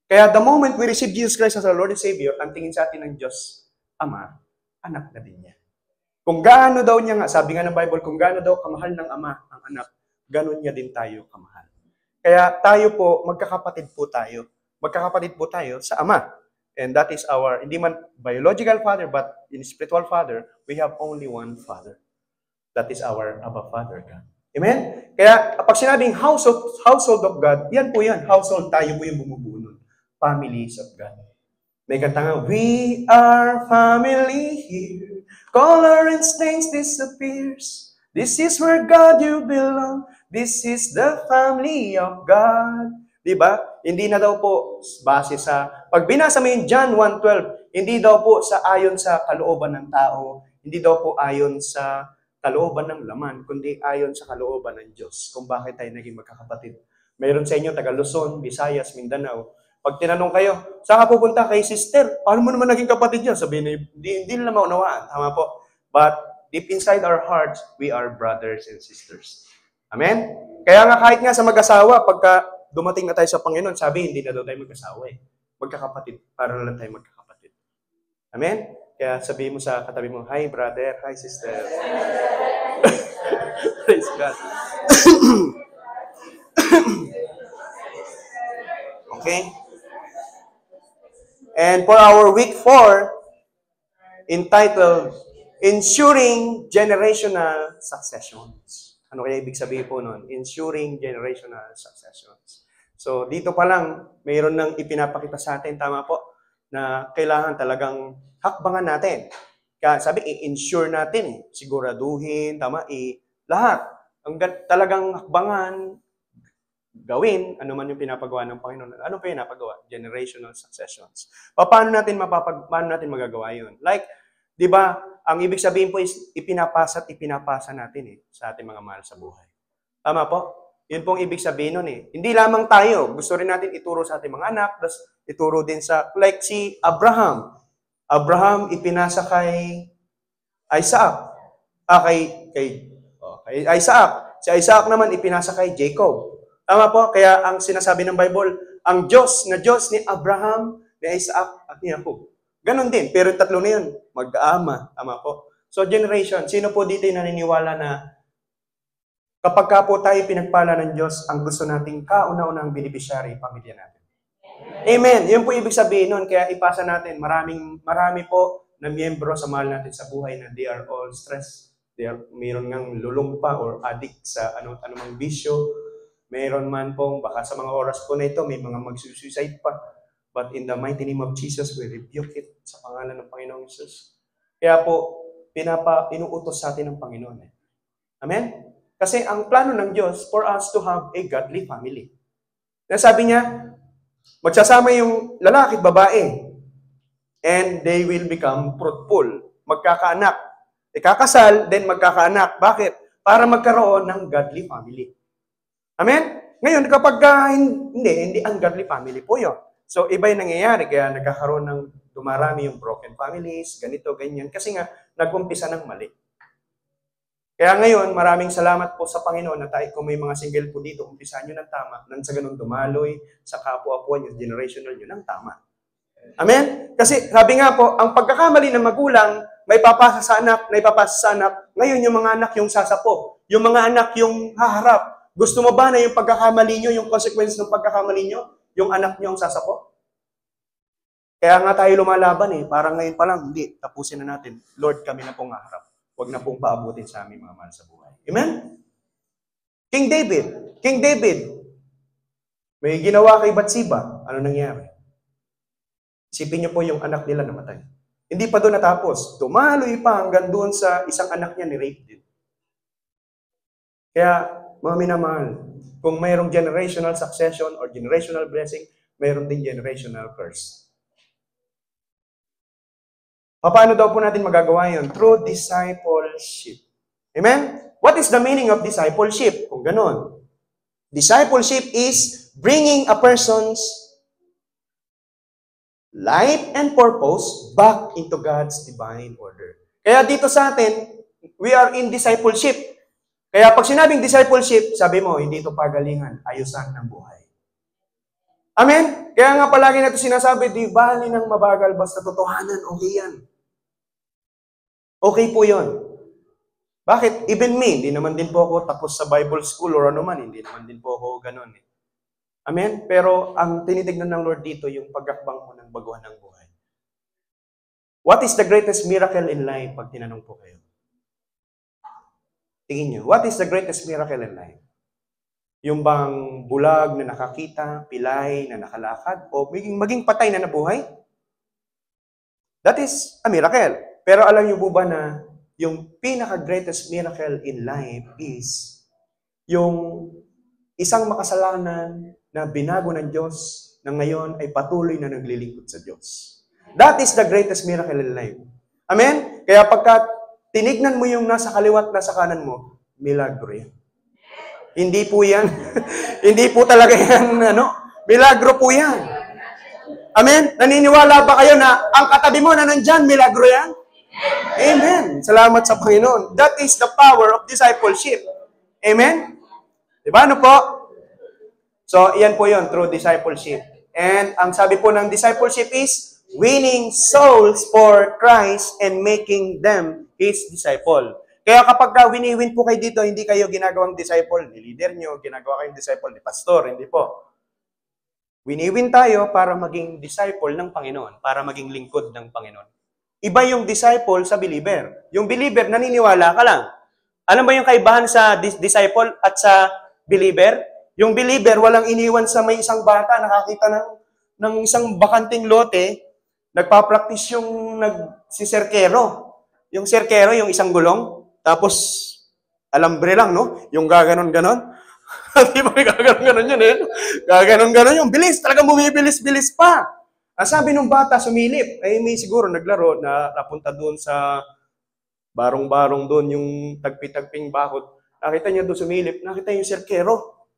A: Kaya the moment we receive Jesus Christ as our Lord and Savior, ang tingin sa atin ng Diyos, Ama, anak na din niya. Kung gaano daw niya nga, sabi nga ng Bible, kung gaano daw kamahal ng Ama ang anak, ganon niya din tayo kamahal. Kaya tayo po, magkakapatid po tayo. Magkakapatid po tayo sa Ama. And that is our, hindi man biological father, but in spiritual father, we have only one Father. That is our Abba Father, God. Amen? Kaya pag sinabing household of God, yan po yan. Household, tayo po yung bumubuo nun. Families of God. May kanta nga, we are family here. Color and stains disappears. This is where God you belong. This is the family of God. Diba? Hindi na daw po base sa, pag binasa mo yung John 1:12, hindi daw po sa ayon sa kalooban ng tao, hindi daw po ayon sa kalooban ng laman, kundi ayon sa kalooban ng Diyos. Kung bakit tayo naging magkakapatid. Mayroon sa inyo, taga Luzon, Visayas, Mindanao. Pag tinanong kayo, saan ka pupunta? Kay sister. Paano mo naman naging kapatid yan? Sabihin niyo, hindi nila maunawaan. Tama po. But deep inside our hearts, we are brothers and sisters. Amen? Kaya nga kahit nga sa mag-asawa, pagka dumating na tayo sa Panginoon, sabi, hindi na daw tayo mag-asawa eh. Magkakapatid. Para lang tayo magkakapatid. Amen? Kaya sabihin mo sa katabi mo, hi brother, hi sister. Praise God. Okay? And for our week 4, entitled, Ensuring Generational Successions. Ano kaya ibig sabihin po nun? Ensuring Generational Successions. So, dito pa lang, mayroon nang ipinapakita sa atin, tama po? na kailangan talagang hakbangan natin. Kaya sabi, i-ensure natin, siguraduhin, tama, lahat. Talagang hakbangan, gawin, ano man yung pinapagawa ng Panginoon. Ano pa yung pinapagawa? Generational successions. Paano natin magagawa yun? Like, di ba, ang ibig sabihin po is ipinapasa natin sa ating mga mahal sa buhay. Tama po? Yun pong ibig sabihin nun eh. Hindi lamang tayo, gusto rin natin ituro sa ating mga anak, tapos ituro din sa, like si Abraham. Abraham ipinasa kay Isaac. Kay Isaac. Si Isaac naman ipinasa kay Jacob. Tama po? Kaya ang sinasabi ng Bible, ang Diyos na Diyos ni Abraham, ni Isaac, at ni Jacob. Ganon din. Pero yung tatlo na yun, mag-aama. Tama po? So generation, sino po dito yung naniniwala na kapag ka po tayo pinagpala ng Diyos, ang gusto nating kauna-unang beneficiary, pamilya natin. Amen. Yun po ibig sabihin nun. Kaya ipasa natin, marami po na miyembro sa mahal natin sa buhay na they are all stressed. Mayroon ngang lulumpa or addict sa anumang bisyo. Mayroon man pong, baka sa mga oras po na ito, may mga magsusuicide pa. But in the mighty name of Jesus, we rebuke it sa pangalan ng Panginoong Jesus. Kaya po, inuutos sa atin ng Panginoon. Amen? Kasi ang plano ng Diyos for us to have a godly family. Sabi niya, magsasama yung lalaki at babae and they will become fruitful. Magkakaanak. Ikakasal, then magkakaanak. Bakit? Para magkaroon ng godly family. Amen? Ngayon, kapag hindi ungodly family po yun. So, iba yung nangyayari. Kaya nagkakaroon ng dumarami yung broken families, ganito, ganyan. Kasi nga, nag-umpisa ng mali. Kaya ngayon, maraming salamat po sa Panginoon na tayo, kung may mga single po dito, umpisahan nyo ng tama, nang sa ganun dumaloy, sa kapwa-apuan nyo, generational nyo ng tama. Amen? Kasi, sabi nga po, ang pagkakamali ng magulang, may papasa sa anak, may papasa sa anak. Ngayon, yung mga anak yung sasapo. Yung mga anak yung haharap. Gusto mo ba na yung pagkakamali nyo, yung consequence ng pagkakamali nyo, yung anak nyo ang sasapo? Kaya nga tayo lumalaban Parang ngayon pa lang, hindi, tapusin na natin. Lord, kami na pong haharap. Huwag na pong paabutin sa aming mga mahal sa buhay. Amen? King David, may ginawa kay Bathsheba. Ano nangyari? Isipin niyo po yung anak nila namatay. Hindi pa doon natapos. Tumaloy pa hanggang doon sa isang anak niya ni rape din. Kaya, mga minamahal, kung mayroong generational succession or generational blessing, mayroong din generational curse. Paano daw po natin magagawa yun? Through discipleship. Amen? What is the meaning of discipleship? Kung ganon. Discipleship is bringing a person's life and purpose back into God's divine order. Kaya dito sa atin, we are in discipleship. Kaya pag sinabing discipleship, sabi mo, hindi ito pagalingan, ayusan ng buhay. Amen? Kaya nga palagi natin sinasabi, di bali ng mabagal, basta totohanan, okay yan. Okay po yun. Bakit? Even me, hindi naman din po ako tapos sa Bible school or ano man, hindi naman din po ako ganun. Amen? Pero ang tinitignan ng Lord dito, yung pagkakbang mo ng baguhan ng buhay. What is the greatest miracle in life pag tinanong po kayo? Tingin nyo, what is the greatest miracle in life? Yung bang bulag na nakakita, pilay na nakalakad, o maging patay na nabuhay? That is a miracle. Pero alam niyo po ba na yung pinaka-greatest miracle in life is yung isang makasalanan na binago ng Diyos na ngayon ay patuloy na naglilingkod sa Diyos. That is the greatest miracle in life. Amen? Kaya pagka tinignan mo yung nasa kaliwat, nasa kanan mo, milagro yan. Hindi po yan. Hindi po talaga yan, milagro po yan. Amen? Naniniwala ba kayo na ang katabi mo na nandyan, milagro yan? Amen. Salamat sa Panginoon. That is the power of discipleship. Amen? Diba? Ano po? So, iyan po yun, through discipleship. And ang sabi po ng discipleship is winning souls for Christ and making them His disciple. Kaya kapag wini-win po kayo dito, hindi kayo ginagawang disciple ni leader nyo, ginagawa kayong disciple ni pastor, hindi po. Wini-win tayo para maging disciple ng Panginoon, para maging lingkod ng Panginoon. Iba yung disciple sa believer. Yung believer, naniniwala ka lang. Alam ba yung kaibahan sa disciple at sa believer? Yung believer, walang iniwan sa may isang bata, nakakita ng isang bakanting lote, nagpa-practice si Serkero. Yung Serkero, yung isang gulong, tapos alambre lang, no? Yung gaganon-ganon. Di ba gaganon-ganon yun, eh? Gaganon-ganon yung bilis. Talagang bumibilis-bilis pa. Ang sabi nung bata, sumilip. Ay, may siguro naglaro na napunta doon sa barong-barong doon, yung tagpi-tagping bakod. Nakita niya doon sumilip. Nakita yung Serkero.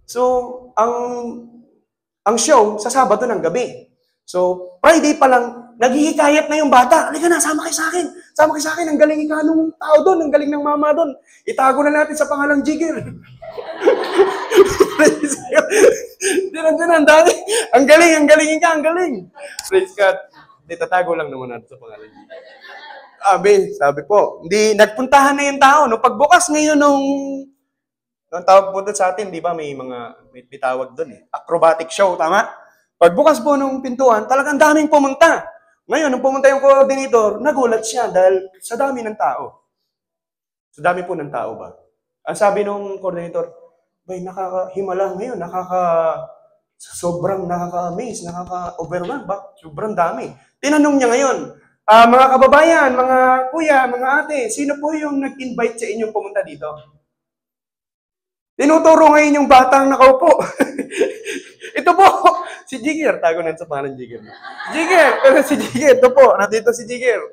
A: So, ang show, sa Sabado ng gabi. So, Friday pa lang, naghihikayat na yung bata. Halika na, sama kayo sa akin. Sama kayo sa akin. Ang galing nung tao doon. Ang galing ng mama doon. Itago na natin sa pangalang Jigger. Dinan, dami. Ang galing ka, ang galing. Praise God. Hindi, tatago lang naman natin sa pangalang Jigger. Sabi po, hindi, nagpuntahan na yung tao. No? Pagbukas ngayon nung tawag po doon sa atin, di ba, may tawag doon eh. Acrobatic show, tama? Pagbukas po nung pintuan, talagang daming pumunta. Ngayon, nung pumunta yung coordinator, nagulat siya dahil sa dami ng tao. Sa dami po ng tao ba? Ang sabi nung coordinator, bay, nakakahimala ngayon, sobrang nakaka-amaze, nakaka-overwhelm ba? Sobrang dami. Tinanong niya ngayon, mga kababayan, mga kuya, mga ate, sino po yung nag-invite sa inyong pumunta dito? Tinuturo ngayon yung batang nakaupo. Ito po, si Jigger. Tago na sa pangalan Jigger. Si Jigger, ito po. Nandito si Jigger.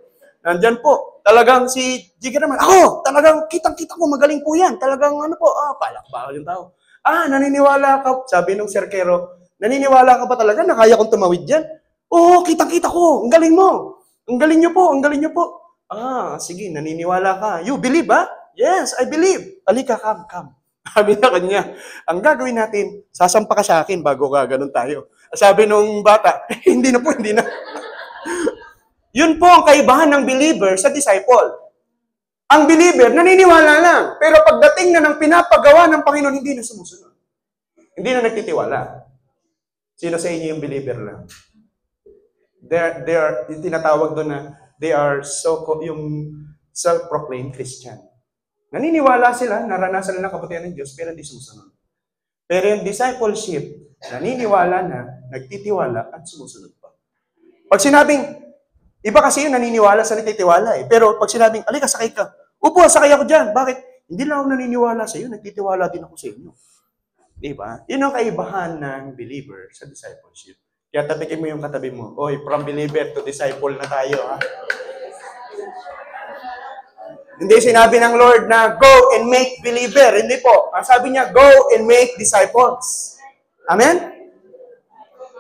A: Nandyan po. Talagang si Jigger naman, ako, talagang kitang-kita ko, magaling po yan. Talagang palakbakal yung tao. Naniniwala ka, sabi nung Serkero, naniniwala ka ba talaga na kaya kong tumawid yan? Oo, kitang-kita ko. Ang galing mo. Ang galing niyo po. Sige, naniniwala ka. You believe, ba? Yes, I believe. Alika, come. Sabi na kanya, ang gagawin natin, sasampa ka sa akin bago ganun tayo. Sabi nung bata, hindi na. Yun po ang kaibahan ng believer sa disciple. Ang believer, naniniwala lang. Pero pagdating na ng pinapagawa ng Panginoon, hindi na sumusunod. Hindi na nagtitiwala. Sino sa inyo yung believer lang? Yung tinatawag doon na, they are yung self-proclaimed Christian. Naniniwala sila, naranasan nila kabutihan ng Diyos, pero hindi sumusunod. Pero yung discipleship, naniniwala na, nagtitiwala, at sumusunod pa. Pag sinabing, iba kasi yung naniniwala sa nagtitiwala eh. Pero pag sinabing, alika, sakay ka. Upo, sakay ako dyan. Bakit? Hindi lang ako naniniwala sa iyo, nagtitiwala din ako sa inyo. Diba? Yun ang kaibahan ng believer sa discipleship. Kaya tapikin mo yung katabi mo, oy, from believer to disciple na tayo, ha? Hindi sinabi ng Lord na go and make believer. Hindi po. Ang sabi niya, go and make disciples. Amen?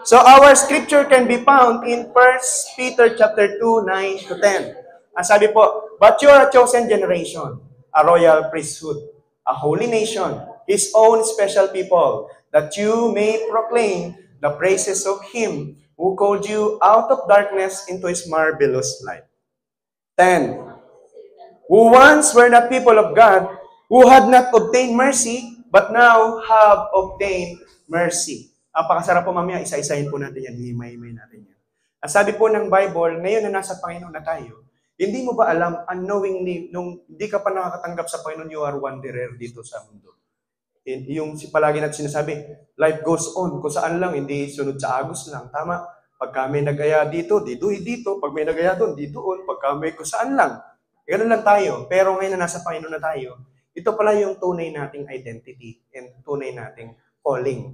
A: So our scripture can be found in 1 Peter chapter 2, 9 to 10. Ang sabi po, but you are a chosen generation, a royal priesthood, a holy nation, His own special people, that you may proclaim the praises of Him who called you out of darkness into His marvelous light. 10. Who once were not people of God, who had not obtained mercy, but now have obtained mercy. Ang pakasarap po mamaya, isa-isahin po natin yan, himay-himay natin yan. Ang sabi po ng Bible, ngayon na nasa Panginoon na tayo, hindi mo ba alam, unknowingly, nung hindi ka pa nakakatanggap sa Panginoon, you are wanderer dito sa mundo. Yung palagi natin sinasabi, life goes on, kung saan lang, hindi sunod sa agos lang. Tama, pagka may nag-aya dito, dito, pag may nag-aya doon, dito, pagka may kung saan lang. Ganun lang tayo. Pero ngayon na nasa Panginoon na tayo, ito pala yung tunay nating identity and tunay nating calling.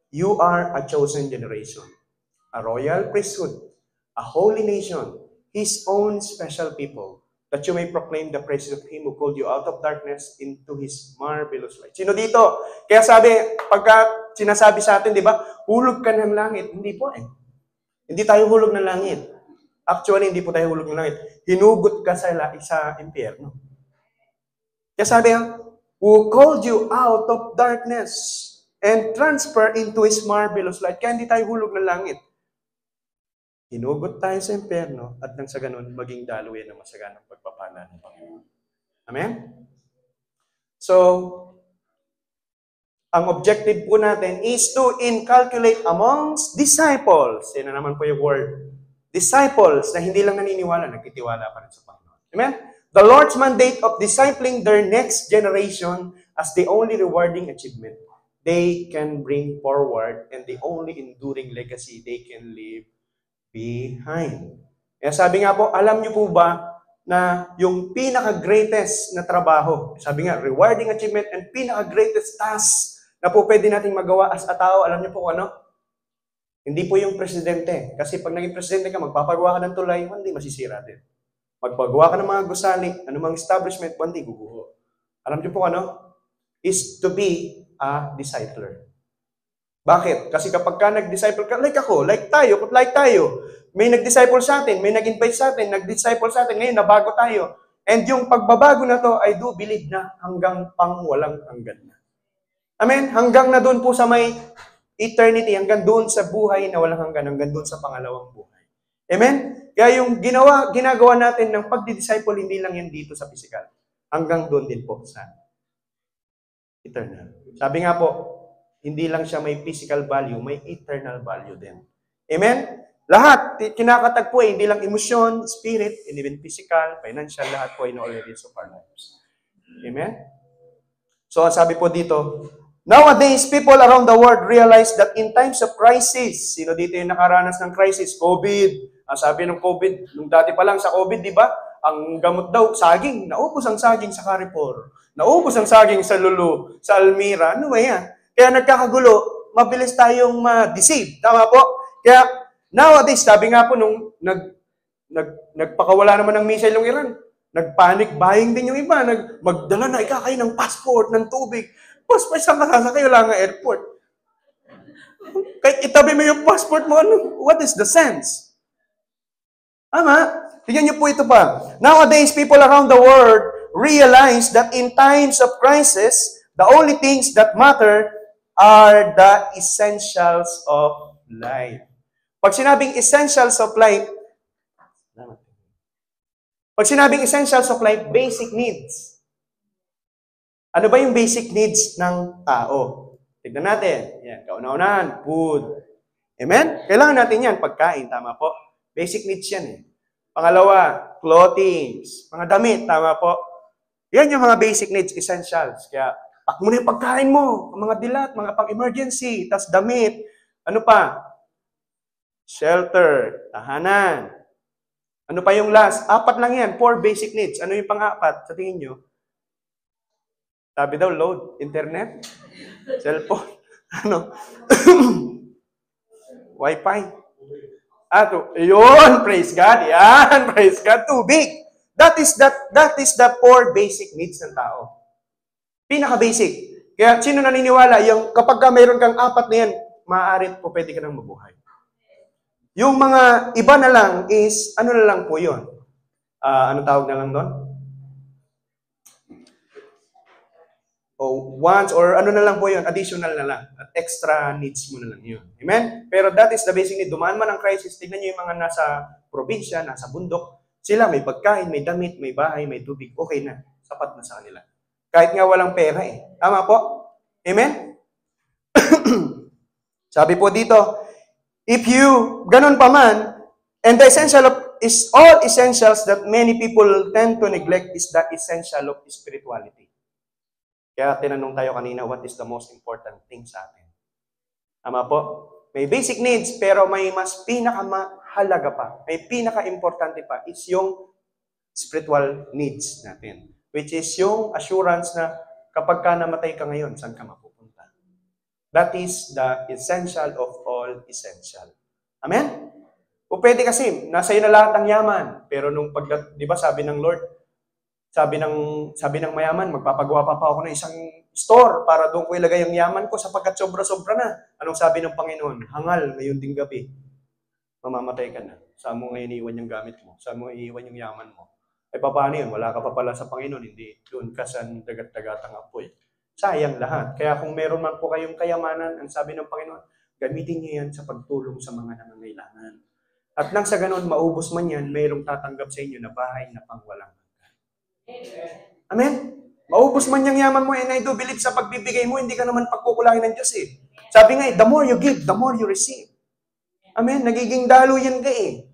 A: You are a chosen generation, a royal priesthood, a holy nation, His own special people, that you may proclaim the praises of Him who called you out of darkness into His marvelous light. Sino dito? Kaya sabi, pagka sinasabi sa atin, di ba, hulog ka ng langit. Hindi po eh. Hindi tayo hulog ng langit. Actually, hindi po tayo hulog ng langit. Hinugot ka sa impyerno. Kaya sabi, who called you out of darkness and transfer into His marvelous light. Kaya hindi tayo hulog ng langit. Hinugot tayo sa impyerno at nang sa ganun, maging daluyan ng masaganang pagpapala ng Panginoon. Amen? So, ang objective po natin is to inculcate amongst disciples. Yan na naman po yung word. Disciples na hindi lang naniniwala, nagtitiwala pa rin sa Panginoon. Amen? The Lord's mandate of discipling their next generation as the only rewarding achievement. they can bring forward and the only enduring legacy they can leave behind. Kaya sabi nga po, alam niyo po ba na yung pinaka-greatest na trabaho, sabi nga, rewarding achievement and pinaka-greatest task na po pwede nating magawa as a tao, alam niyo po kung ano? Hindi po yung presidente. Kasi pag naging presidente ka, magpapagawa ka ng tulay, hindi masisira din. Magpagawa ka ng mga gusali, anumang establishment, hindi guguho. Alam niyo po ano? Is to be a discipler. Bakit? Kasi kapag ka nag-disciple ka, like ako, like tayo, may nag-disciple sa atin, may nag-invite sa atin, nag-disciple sa atin, ngayon nabago tayo. And yung pagbabago na to, I do believe na hanggang pang walang hanggan na. Amen? Hanggang na doon po sa may eternity, hanggang doon sa buhay na walang hanggan, hanggang doon sa pangalawang buhay. Amen? Kaya yung ginagawa natin ng pagdi-disciple, hindi lang yan dito sa physical. Hanggang doon din po sa eternal. Sabi nga po, hindi lang siya may physical value, may eternal value din. Amen? Lahat, kinakatag po hindi lang emosyon, spirit, and even physical, financial, lahat po in all areas of our lives. Amen? So, sabi po dito, nowadays, people around the world realize that in times of crisis, sino dito yung nakaranas ng crisis? COVID. Sabi ng COVID, nung dati pa lang sa COVID, di ba? Ang gamot daw, saging. Naubos ang saging sa Carrefour. Naubos ang saging sa Lulu, sa Almira. Ano ba yan? Kaya nagkakagulo, mabilis tayong ma-deceive. Tama po? Kaya nowadays, sabi nga po nung nagpakawala naman ng missile yung Iran, nagpanic buying din yung iba. Magdala na ikakay ng passport, ng tubig. Passport, saan ka sasakay? Wala nga airport. Kahit itabi mo yung passport mo, what is the sense? Tama? Tingnan niyo po ito pa. Nowadays, people around the world realize that in times of crisis, the only things that matter are the essentials of life. Pag sinabing essentials of life, basic needs. Ano ba yung basic needs ng tao? Tignan natin. Yan, kauna-unahan, food. Amen? Kailangan natin yan, pagkain, tama po. Basic needs yan eh. Pangalawa, clothing, mga damit, tama po. Yan yung mga basic needs, essentials. Kaya, pak mo na yung pagkain mo, mga dilat, mga pang-emergency, tas damit. Ano pa? Shelter, tahanan. Ano pa yung last? 4 lang yan, 4 basic needs. Ano yung pang-4 sa tingin nyo? Sabi daw, load, internet, cellphone, Wi-Fi. Yun, praise God. Yan, praise God. Tubig. That is the 4 basic needs ng tao. Pinaka-basic. Kaya sino naniniwala, yung kapag mayroon kang 4 na yan, maaari po pwede ka nang mabuhay. Yung mga iba na lang is, ano na lang po yun? Anong tawag na lang doon? Wants or ano na lang po yun, additional na lang. At extra needs mo na lang yun. Amen? Pero that is the basic need. Dumaan man ang crisis, tignan nyo yung mga nasa probinsya, nasa bundok. Sila may pagkain, may damit, may bahay, may tubig. Okay na. Sapat na sa kanila. Kahit nga walang pera eh. Tama po? Amen? Sabi po dito, if you, ganun pa man, and the essential of, is all essentials that many people tend to neglect is the essential of spirituality. Kaya tinanong tayo kanina, what is the most important thing sa atin? Tama po? May basic needs, pero may mas pinakamahalaga pa. May pinaka-importante pa is yung spiritual needs natin. Which is yung assurance na kapag ka namatay ka ngayon, saan ka mapupunta? That is the essential of all essential. Amen? O pwede kasi, nasa iyo na lahat ang yaman. Pero nung di ba sabi ng Lord, sabi ng mayaman, magpapagawa pa ako ng isang store para doon ko ilagay ang yaman ko sapagkat sobra-sobra na. Anong sabi ng Panginoon? Hangal, ngayon ding gabi. Mamamatay ka na. Saan mo ngayon iiwan yung gamit mo? Saan mo iiwan yung yaman mo? Ay, paano yun? Wala ka pa pala sa Panginoon. Hindi. Doon ka sa dagat-dagatang apoy. Sayang lahat. Kaya kung meron man po kayong kayamanan, ang sabi ng Panginoon, gamitin niyo yan sa pagtulong sa mga nangangailangan. At nang sa ganon, maubos man yan, mayroong tatanggap sa inyo na bahay na pangwalang. Amen? Maubos man yung yaman mo, and I do believe sa pagbibigay mo, hindi ka naman pagkukulangin ng Diyos eh. Sabi nga, the more you give, the more you receive. Amen? Nagiging dalo yan ka eh.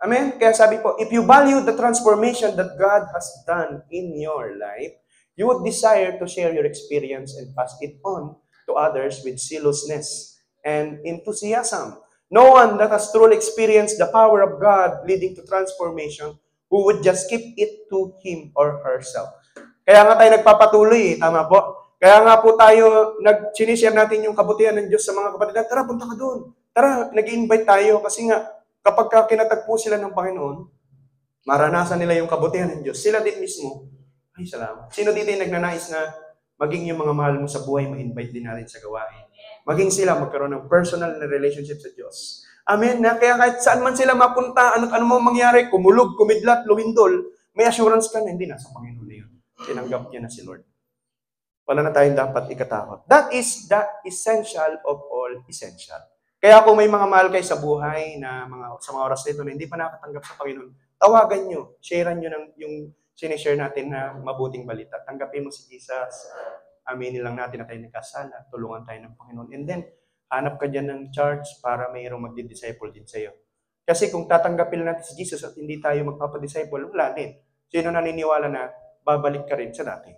A: Amen? Kaya sabi po, if you value the transformation that God has done in your life, you would desire to share your experience and pass it on to to others with zealousness and enthusiasm. No one that has truly experienced the power of God leading to transformation who would just keep it to him or herself. Kaya nga tayo nagpapatuloy, tama po? Kaya nga po tayo, sinishare natin yung kabutihan ng Diyos sa mga kapatid. Tara, punta ka doon. Tara, nag-invite tayo kasi nga, kapag kinatagpo sila ng Panginoon, maranasan nila yung kabutihan ng Diyos. Sila din mismo, ay salamat. Sino dito yung nagnanais na maging yung mga mahal mo sa buhay, ma-invite din natin sa gawain? Maging sila magkaroon ng personal na relationship sa Diyos. Amen. Kaya kahit saan man sila mapunta, ano mo mangyari, kumulog, kumidlat, lumindol, may assurance ka na hindi nasa Panginoon na yun. Tinanggap niya na si Lord. Wala na tayong dapat ikatakot. That is the essential of all essential. Kaya kung may mga mahal kayo sa buhay na sa mga oras nito na hindi pa nakatanggap sa Panginoon, tawagan nyo, sharean nyo yung sinishare natin na mabuting balita. Tanggapin mo si Jesus. Aminin lang natin na tayo nagkasala. Tulungan tayo ng Panginoon. And then, hanap ka dyan ng church para mayroong magdi-disciple din sa'yo. Kasi kung tatanggapin natin si Jesus at hindi tayo magpapadisciple, wala din. Sino naniniwala na babalik ka rin sa dati?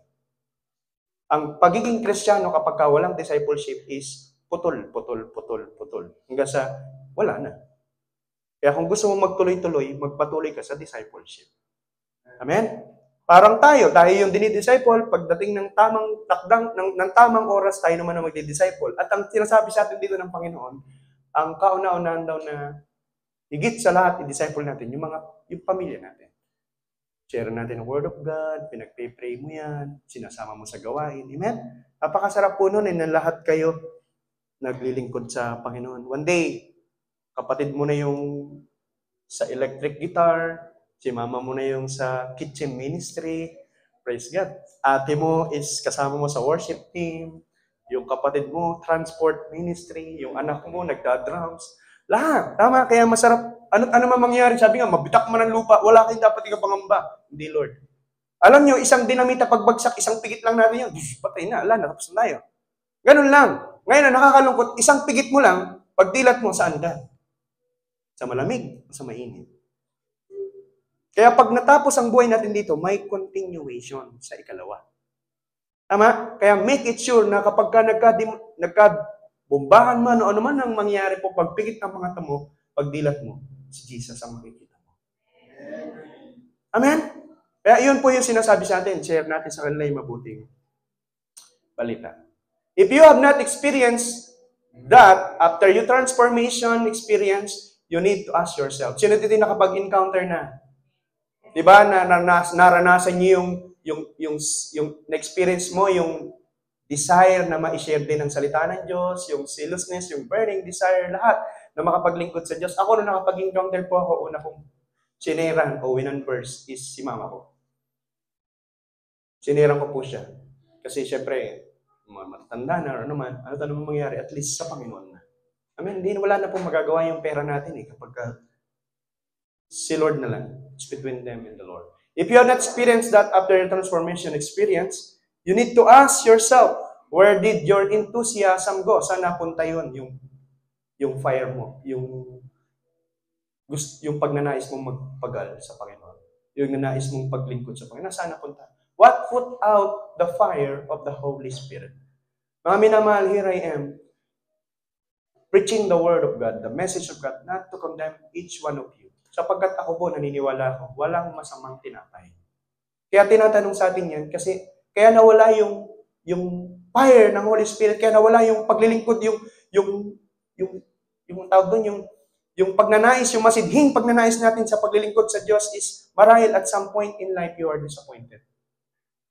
A: Ang pagiging Kristiyano kapag walang discipleship is putol. Hanggang sa wala na. Kaya kung gusto mo magtuloy-tuloy, magpatuloy ka sa discipleship. Amen? Parang tayo yung dinidisciple, pagdating ng tamang takdang, ng tamang oras, tayo naman na magdi-disciple. At ang sinasabi sa atin dito ng Panginoon, ang kauna-unahan daw na higit sa lahat, i-disciple natin yung pamilya natin. Share natin ang Word of God, pinagpipray mo yan, sinasama mo sa gawain. Amen? Napakasarap po nun na lahat kayo naglilingkod sa Panginoon. One day, kapatid mo na yung sa electric guitar, si mama mo na yung sa kitchen ministry, praise God. Ate mo is kasama mo sa worship team, yung kapatid mo, transport ministry, yung anak mo, nagda-drums. Lahat. Tama, kaya masarap. Ano man mangyari? Sabi nga, mabitak man ang lupa, wala kayong dapat ikapangamba. Hindi, Lord. Alam nyo, isang dinamita pagbagsak, isang pigit lang natin yun. Patay na, natapos na tayo. Ganun lang. Ngayon na nakakalungkot, isang pigit mo lang, pagdilat mo, saan ka? Sa malamig o sa mainit. Kaya pag natapos ang buhay natin dito, may continuation sa ikalawa. Tama? Kaya make it sure na kapag nagkabombahan man o ano man ang mangyari po, pagpigit ng mga tamo, pagdilat mo, si Jesus ang makikita mo. Amen? Kaya yun po yung sinasabi sa atin, share natin sa kanila yung mabuting balita. If you have not experienced that, after your transformation experience, you need to ask yourself, sino dito nakapag-encounter na? Diba, naranasan niyo yung na-experience mo, yung desire na ma-share din ang salita ng Diyos, yung zealousness, yung burning desire, lahat na makapaglingkod sa Diyos. Ako, nung nakapag-encounter po ako, una kong sineran o winonverse is si mama ko. Sineran ko po siya. Kasi syempre, matatanda na or naman, ano naman mangyari, at least sa Panginoon na. I mean, wala na pong magagawa yung pera natin kapag si Lord na lang. It's between them and the Lord. If you have not experienced that after your transformation experience, you need to ask yourself, where did your enthusiasm go? Saan napunta yun? Yung fire mo, yung pagnanais mong magpagal sa Panginoon, yung nanais mong paglingkod sa Panginoon, saan napunta? What put out the fire of the Holy Spirit? Mga minamahal, here I am, preaching the Word of God, the message of God, not to condemn each one of you. Sapagkat ako po, naniniwala ako, walang masamang tinapay. Kaya tinatanong sa atin yan, kasi kaya nawala yung fire ng Holy Spirit, kaya nawala yung paglilingkod, yung tawag doon, yung pagnanais, yung masidhing pagnanais natin sa paglilingkod sa Diyos is marahil at some point in life you are disappointed.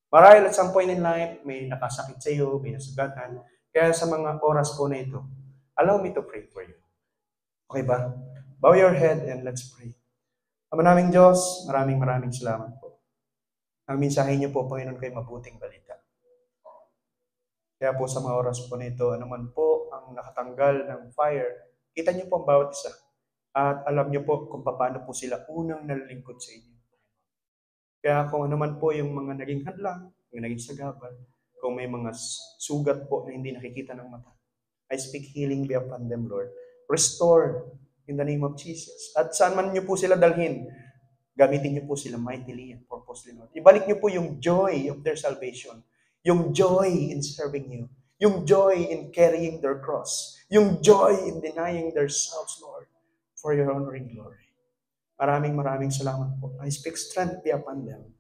A: Marahil at some point in life, may nakasakit sa iyo, may nasugatan. Kaya sa mga oras po na ito, allow me to pray for you. Okay ba? Bow your head and let's pray. Ama naming Diyos, maraming salamat po. Ang mensahe niyo po, Panginoon, kay mabuting balita. Kaya po sa mga oras po na ito, anuman po ang nakatanggal ng fire, kita niyo po ang bawat isa. At alam niyo po kung paano po sila unang nalilingkod sa inyo. Kaya kung anuman po yung mga naging hadlang, yung naging sagabal, kung may mga sugat po na hindi nakikita ng mata, I speak healing be upon them, Lord. Restore in the name of Jesus. At saan man niyo po sila dalhin, gamitin niyo po sila mightily and purposely, Lord. Ibalik niyo po yung joy of their salvation, yung joy in serving you, Yung joy in carrying their cross. Yung joy in denying themselves, Lord, for your honoring glory. Maraming salamat po. I speak strength be upon them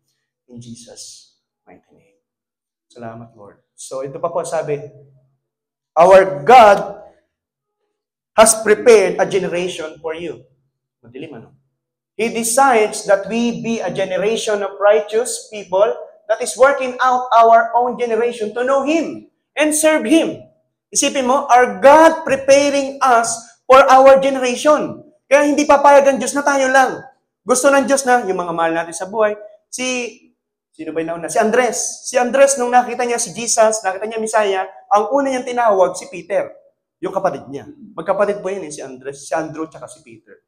A: in Jesus' mighty name. Salamat, Lord. So, ito pa po sabi, our God has prepared a generation for you. Madilim, ano? He decides that we be a generation of righteous people that is working out our own generation to know Him and serve Him. Isipin mo, our God preparing us for our generation. Kaya hindi papayag ang Diyos na tayo lang. Gusto ng Diyos na yung mga mahal natin sa buhay. Sino ba yung nauna? Si Andres. Si Andres, nung nakita niya si Jesus, nakita niya Messiah, ang una niyang tinawag si Peter, yung kapatid niya. Magkapatid po yun si Andres, si Andrew, tsaka si Peter.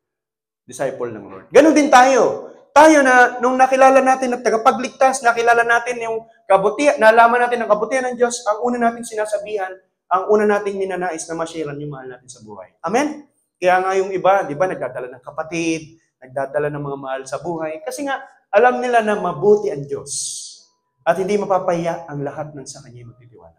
A: Disciple ng Lord. Ganon din tayo. Tayo na, nung nakilala natin at tagapagligtas, nakilala natin yung kabutihan, nalaman natin ang kabutihan ng Diyos, ang una nating sinasabihan, ang una nating ninanais na masyaran yung mahal natin sa buhay. Amen? Kaya nga yung iba, di ba, nagdadala ng kapatid, nagdadala ng mga mahal sa buhay, kasi nga, alam nila na mabuti ang Diyos at hindi mapapahiya ang lahat ng sa Kanya magtitiwala.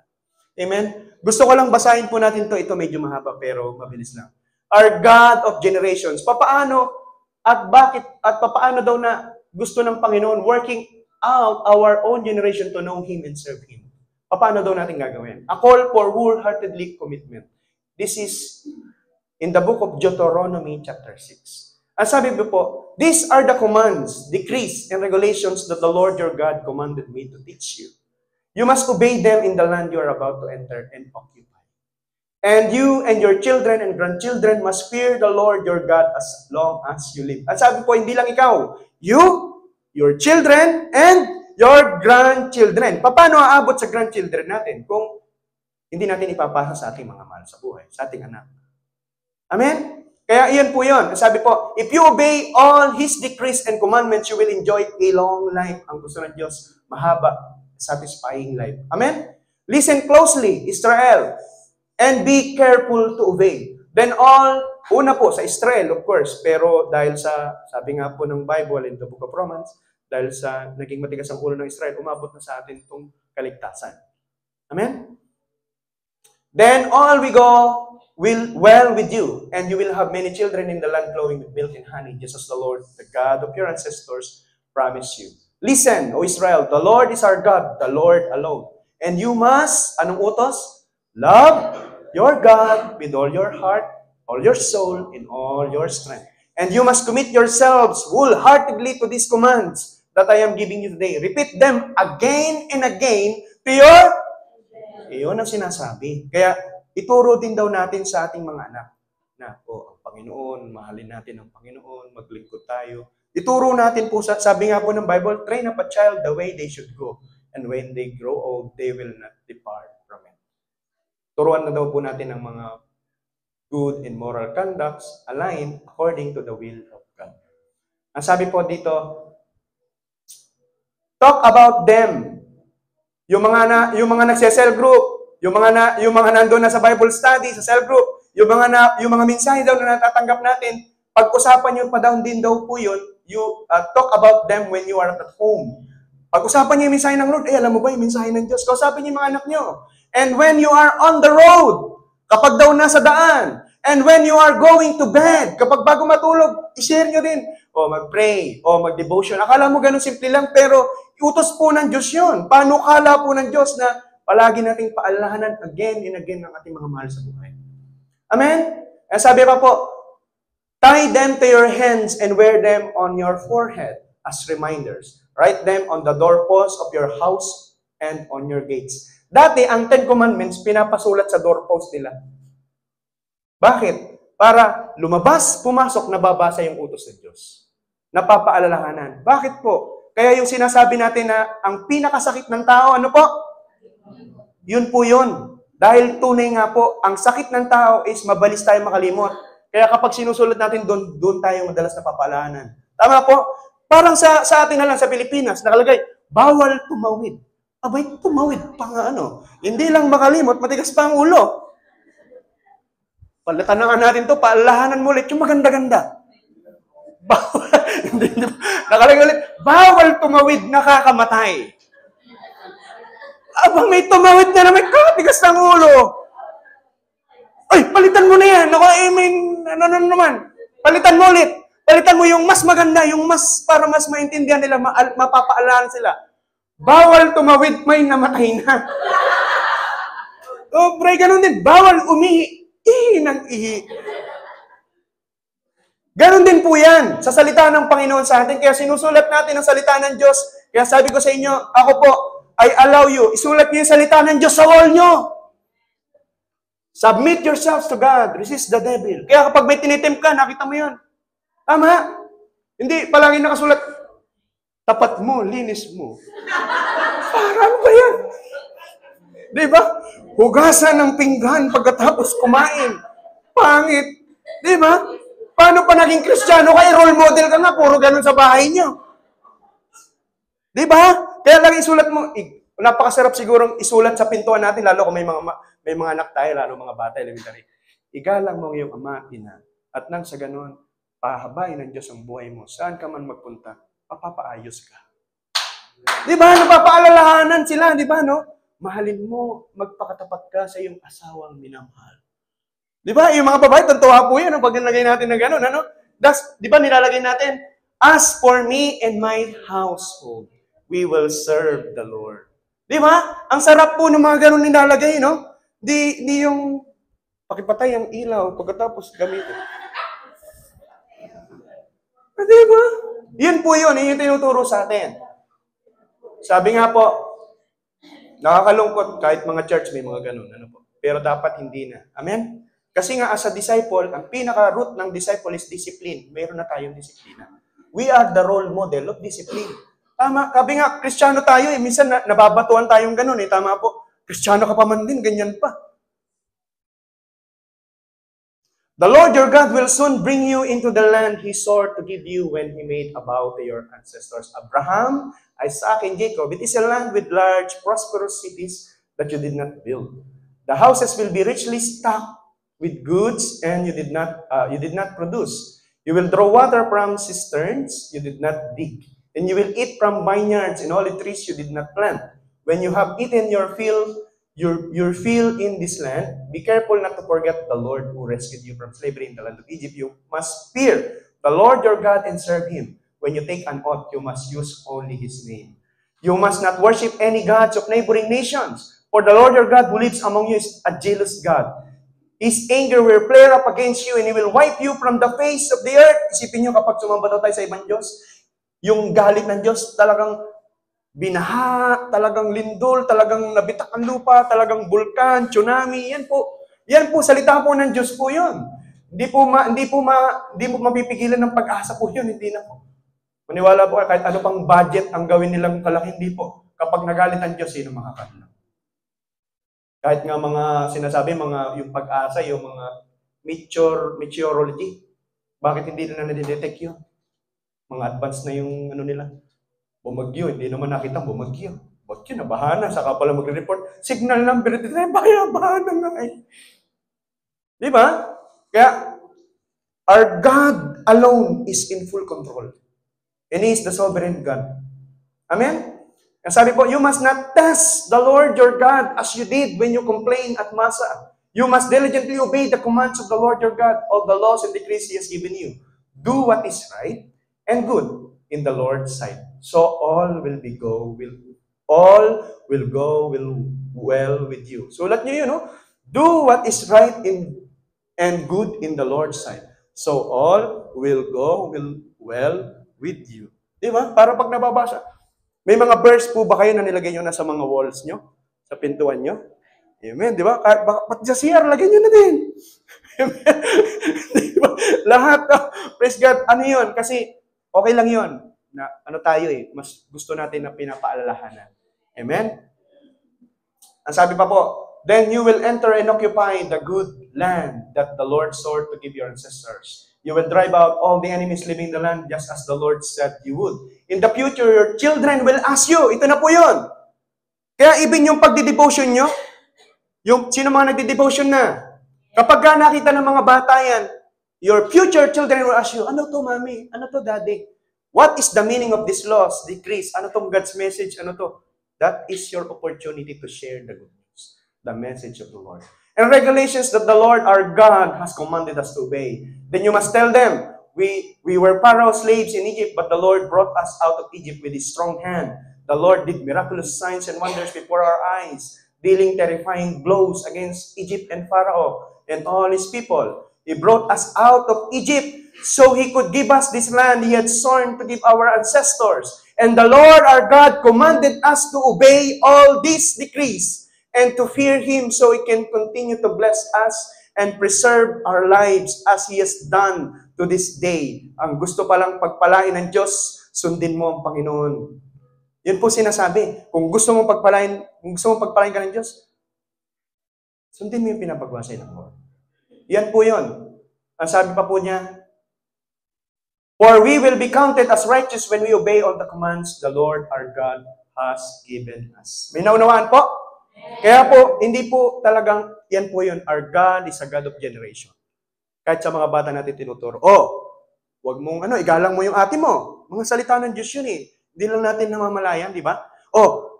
A: Amen? Gusto ko lang basahin po natin to. Ito medyo mahaba pero mabilis lang. Our God of generations. Papaano at bakit at papaano daw na gusto ng Panginoon working out our own generation to know Him and serve Him. Papaano daw natin gagawin? A call for wholeheartedly commitment. This is in the book of Deuteronomy chapter 6. Ang sabi po, these are the commands, decrees, and regulations that the Lord your God commanded me to teach you. You must obey them in the land you are about to enter and occupy. And you and your children and grandchildren must fear the Lord your God as long as you live. At sabi po, hindi lang ikaw, you, your children, and your grandchildren. Paano aabot sa grandchildren natin kung hindi natin ipapasa sa ating mga mahal sa buhay, sa ating anak? Amen? Kaya iyan po yun. Sabi po, if you obey all His decrees and commandments, you will enjoy a long life. Ang gusto ng Diyos, mahaba, satisfying life. Amen? Listen closely, Israel, and be careful to obey. Then una po sa Israel, of course, pero dahil sa, sabi nga po ng Bible in the book of Romans, dahil sa naging matigas ang ulo ng Israel, umabot na sa atin itong kaligtasan. Amen? Then all will well with you, and you will have many children in the land flowing with milk and honey, just as the Lord, the God of your ancestors, promised you. Listen, O Israel, the Lord is our God, the Lord alone. And you must, anong utos? Love your God with all your heart, all your soul, and all your strength. And you must commit yourselves wholeheartedly to these commands that I am giving you today. Repeat them again and again to your... Iyon ang sinasabi. Kaya, ituro din daw natin sa ating mga anak na, ang Panginoon, mahalin natin ang Panginoon, maglingkod tayo. Ituro natin po, sabi nga po ng Bible, train up a child the way they should go. And when they grow old, they will not depart from it. Turuan na daw po natin ang mga good and moral conducts aligned according to the will of God. Ang sabi po dito, talk about them. Yung mga nagse-cell group, yung mga nandoon na sa Bible study, sa cell group, yung mga mensahe daw na natatanggap natin, pag-usapan nyo pa daw din daw po yun, you talk about them when you are at home. Pag-usapan nyo yung mensahe ng Lord, alam mo ba yung mensahe ng Diyos? Kausapin nyo yung mga anak nyo. And when you are on the road, kapag daw nasa daan, and when you are going to bed, kapag bago matulog, i-share nyo din. O mag-pray, o mag-devotion. Akala mo ganun simple lang, pero utos po ng Diyos yun. Panukala po ng Diyos na palagi nating paalalahanan again and again ng ating mga mahal sa buhay. Amen? And sabi pa po, tie them to your hands and wear them on your forehead as reminders. Write them on the doorposts of your house and on your gates. Dati, ang Ten Commandments, pinapasulat sa doorpost nila. Bakit? Para lumabas, pumasok, nababasa yung utos ng Diyos. Napapaalalahanan. Bakit po? Kaya yung sinasabi natin na ang pinakasakit ng tao, ano po? Yun po yun. Dahil tunay nga po, ang sakit ng tao is mabalis tayo makalimot. Kaya kapag sinusulat natin, doon tayo madalas napapaalalahanan. Tama po? Parang sa atin na lang sa Pilipinas, nakalagay, bawal tumawid. Abay, tumawid pa nga ano. Hindi lang makalimot, matigas pa ang ulo. Palatanangan natin to, paalahanan mo ulit yung maganda-ganda. Bawal, nakalagay ulit, bawal tumawid, nakakamatay. Abang may tumawid na naman, tigas ng ulo. Ay, palitan mo na yan. Ako, I mean, ano naman. Palitan mo ulit. Palitan mo yung mas maganda, yung mas, para mas maintindihan nila, mapapaalaan sila. Bawal tumawid, may namatay na. O, bray, ganun din. Bawal umihi. Ihi ng ihi. Ganun din po yan sa salita ng Panginoon sa atin. Kaya sinusulat natin ang salita ng Diyos. Kaya sabi ko sa inyo, ako po, I allow you. Isulat niyo yung salita ng Diyos sa wall nyo. Submit yourselves to God. Resist the devil. Kaya kapag may tinitim ka, nakita mo yun. Tama. Hindi palagi nakasulat, tapat mo, linis mo. Parang ba yan? Di ba? Hugasan ng pinggan pagkatapos kumain. Pangit. Di ba? Paano pa naging Kristiyano kayo? Role model ka nga, puro ganun sa bahay niyo. Di ba? Kaya lang isulat mo, napakasarap sigurong isulat sa pintuan natin, lalo kung may mga anak tayo, lalo mga bata, elementary. Igalang mo yung ama at ina. At nang sa ganun, pahabain ng Diyos ang buhay mo. Saan ka man magpunta, papaayos ka. Di ba? Napapaalalahanan sila, di ba, no? Mahalin mo, magpakatapat ka sa iyong asawang minamahal. Di ba? Yung mga babae, tantuwa po yan, pag nilagay natin na gano'n, ano? Di ba nilalagay natin? As for me and my household, we will serve the Lord. Di ba? Ang sarap po ng mga gano'n nilalagay, no? Di yung pakipatay ang ilaw, pagkatapos gamitin. Di ba? Yun po yun, yung tinuturo sa atin. Sabi nga po, nakakalungkot kahit mga church may mga ganun. Ano po? Pero dapat hindi na. Amen? Kasi nga as a disciple, ang pinaka-root ng disciple is discipline. Meron na tayong disiplina. We are the role model of discipline. Tama. Sabi nga, Kristiyano tayo eh. Minsan nababatuan tayong ganun eh. Tama po. Kristiyano ka pa man din, ganyan pa. The Lord your God will soon bring you into the land He swore to give you when He made a vow to your ancestors, Abraham, Isaac, and Jacob. It is a land with large, prosperous cities that you did not build. The houses will be richly stocked with goods, and you did not produce. You will draw water from cisterns you did not dig, and you will eat from vineyards and olive trees you did not plant. When you have eaten your fill in this land, be careful not to forget the Lord who rescued you from slavery in the land of Egypt. You must fear the Lord your God and serve Him. When you take an oath, you must use only His name. You must not worship any gods of neighboring nations, for the Lord your God who lives among you is a jealous God. His anger will flare up against you and He will wipe you from the face of the earth. Isipin nyo kapag sumamba tayo sa ibang Diyos, yung galit ng Diyos talagang binaha, talagang lindol, talagang nabitak ang lupa, talagang bulkan, tsunami, yan po salita po ng Diyos po 'yon. Hindi mo mapipigilan ng pag-asa po 'yon, hindi na po. Maniwala po kahit ano pang budget ang gawin nilang kalaki, hindi po. Kapag nagalit ang Diyos, sino makakatulong? Kahit nga mga sinasabi, yung pag-asa, yung mga meteorology, bakit hindi nila na-detect 'yun? Mga advanced na yung ano nila. Bumagyo, hindi naman nakita bumagyo. Bagyo, nabahana, saka pala magre-report. Signal number, bahana nga eh. Di ba? Kaya, our God alone is in full control. And He is the sovereign God. Amen? Ang sabi po, you must not test the Lord your God as you did when you complained at Massa. You must diligently obey the commands of the Lord your God, all the laws and decrees He has given you. Do what is right and good in the Lord's sight. So all will go well with you. So let nyo no? Do what is right and good in the Lord's sight. So all will go well with you. Di ba? Para pag nababasa. May mga verse po ba kayo na nilagay nyo na sa mga walls nyo? Sa pintuan nyo? Amen. Di ba? Pati sa CR, lagay nyo na din. Diba? Lahat. Praise God. Ano yun? Kasi okay lang yun. Na ano tayo eh, mas gusto natin na pinapaalalahanan. Amen? Ang sabi pa po, then you will enter and occupy the good land that the Lord swore to give your ancestors. You will drive out all the enemies living in the land just as the Lord said you would. In the future, your children will ask you. Ito na po yun. Kaya even yung pagdidevotion nyo, yung sino mga nagdidevotion na, kapag ka nakita ng mga bata yan, your future children will ask you, ano to mami? Ano to daddy? What is the meaning of this laws, decrees? Ano tong God's message? Ano to? That is your opportunity to share the good news. the message of the Lord. And regulations that the Lord our God has commanded us to obey. Then you must tell them, we were Pharaoh's slaves in Egypt, but the Lord brought us out of Egypt with His strong hand. The Lord did miraculous signs and wonders before our eyes, dealing terrifying blows against Egypt and Pharaoh and all his people. He brought us out of Egypt so He could give us this land He had sworn to give our ancestors. And the Lord our God commanded us to obey all these decrees and to fear Him so He can continue to bless us and preserve our lives as He has done to this day. Ang gusto palang pagpalain ng Diyos, sundin mo ang Panginoon. Yun po sinasabi. Kung gusto mong pagpalain ka ng Diyos, sundin mo yung pinapagwasay ng Lord. Yan po yun. Ang sabi pa po niya, for we will be counted as righteous when we obey all the commands the Lord our God has given us. May naunawaan po? Kaya po, hindi po talagang, yan po yun, our God is a God of generation. Kahit sa mga bata natin tinuturo, wag mong, igalang mo yung ate mo. Mga salita ng Diyos yun eh. Hindi lang natin namamalayan, di ba?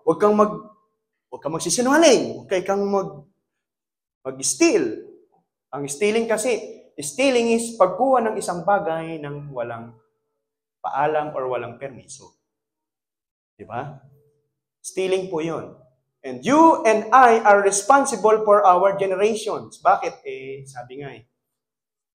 A: Wag kang magsisinungaling. Huwag kang mag-steal. Ang stealing is pagkuha ng isang bagay ng walang paalam or walang permiso. Di ba? Stealing po yun. And you and I are responsible for our generations. Bakit? Sabi nga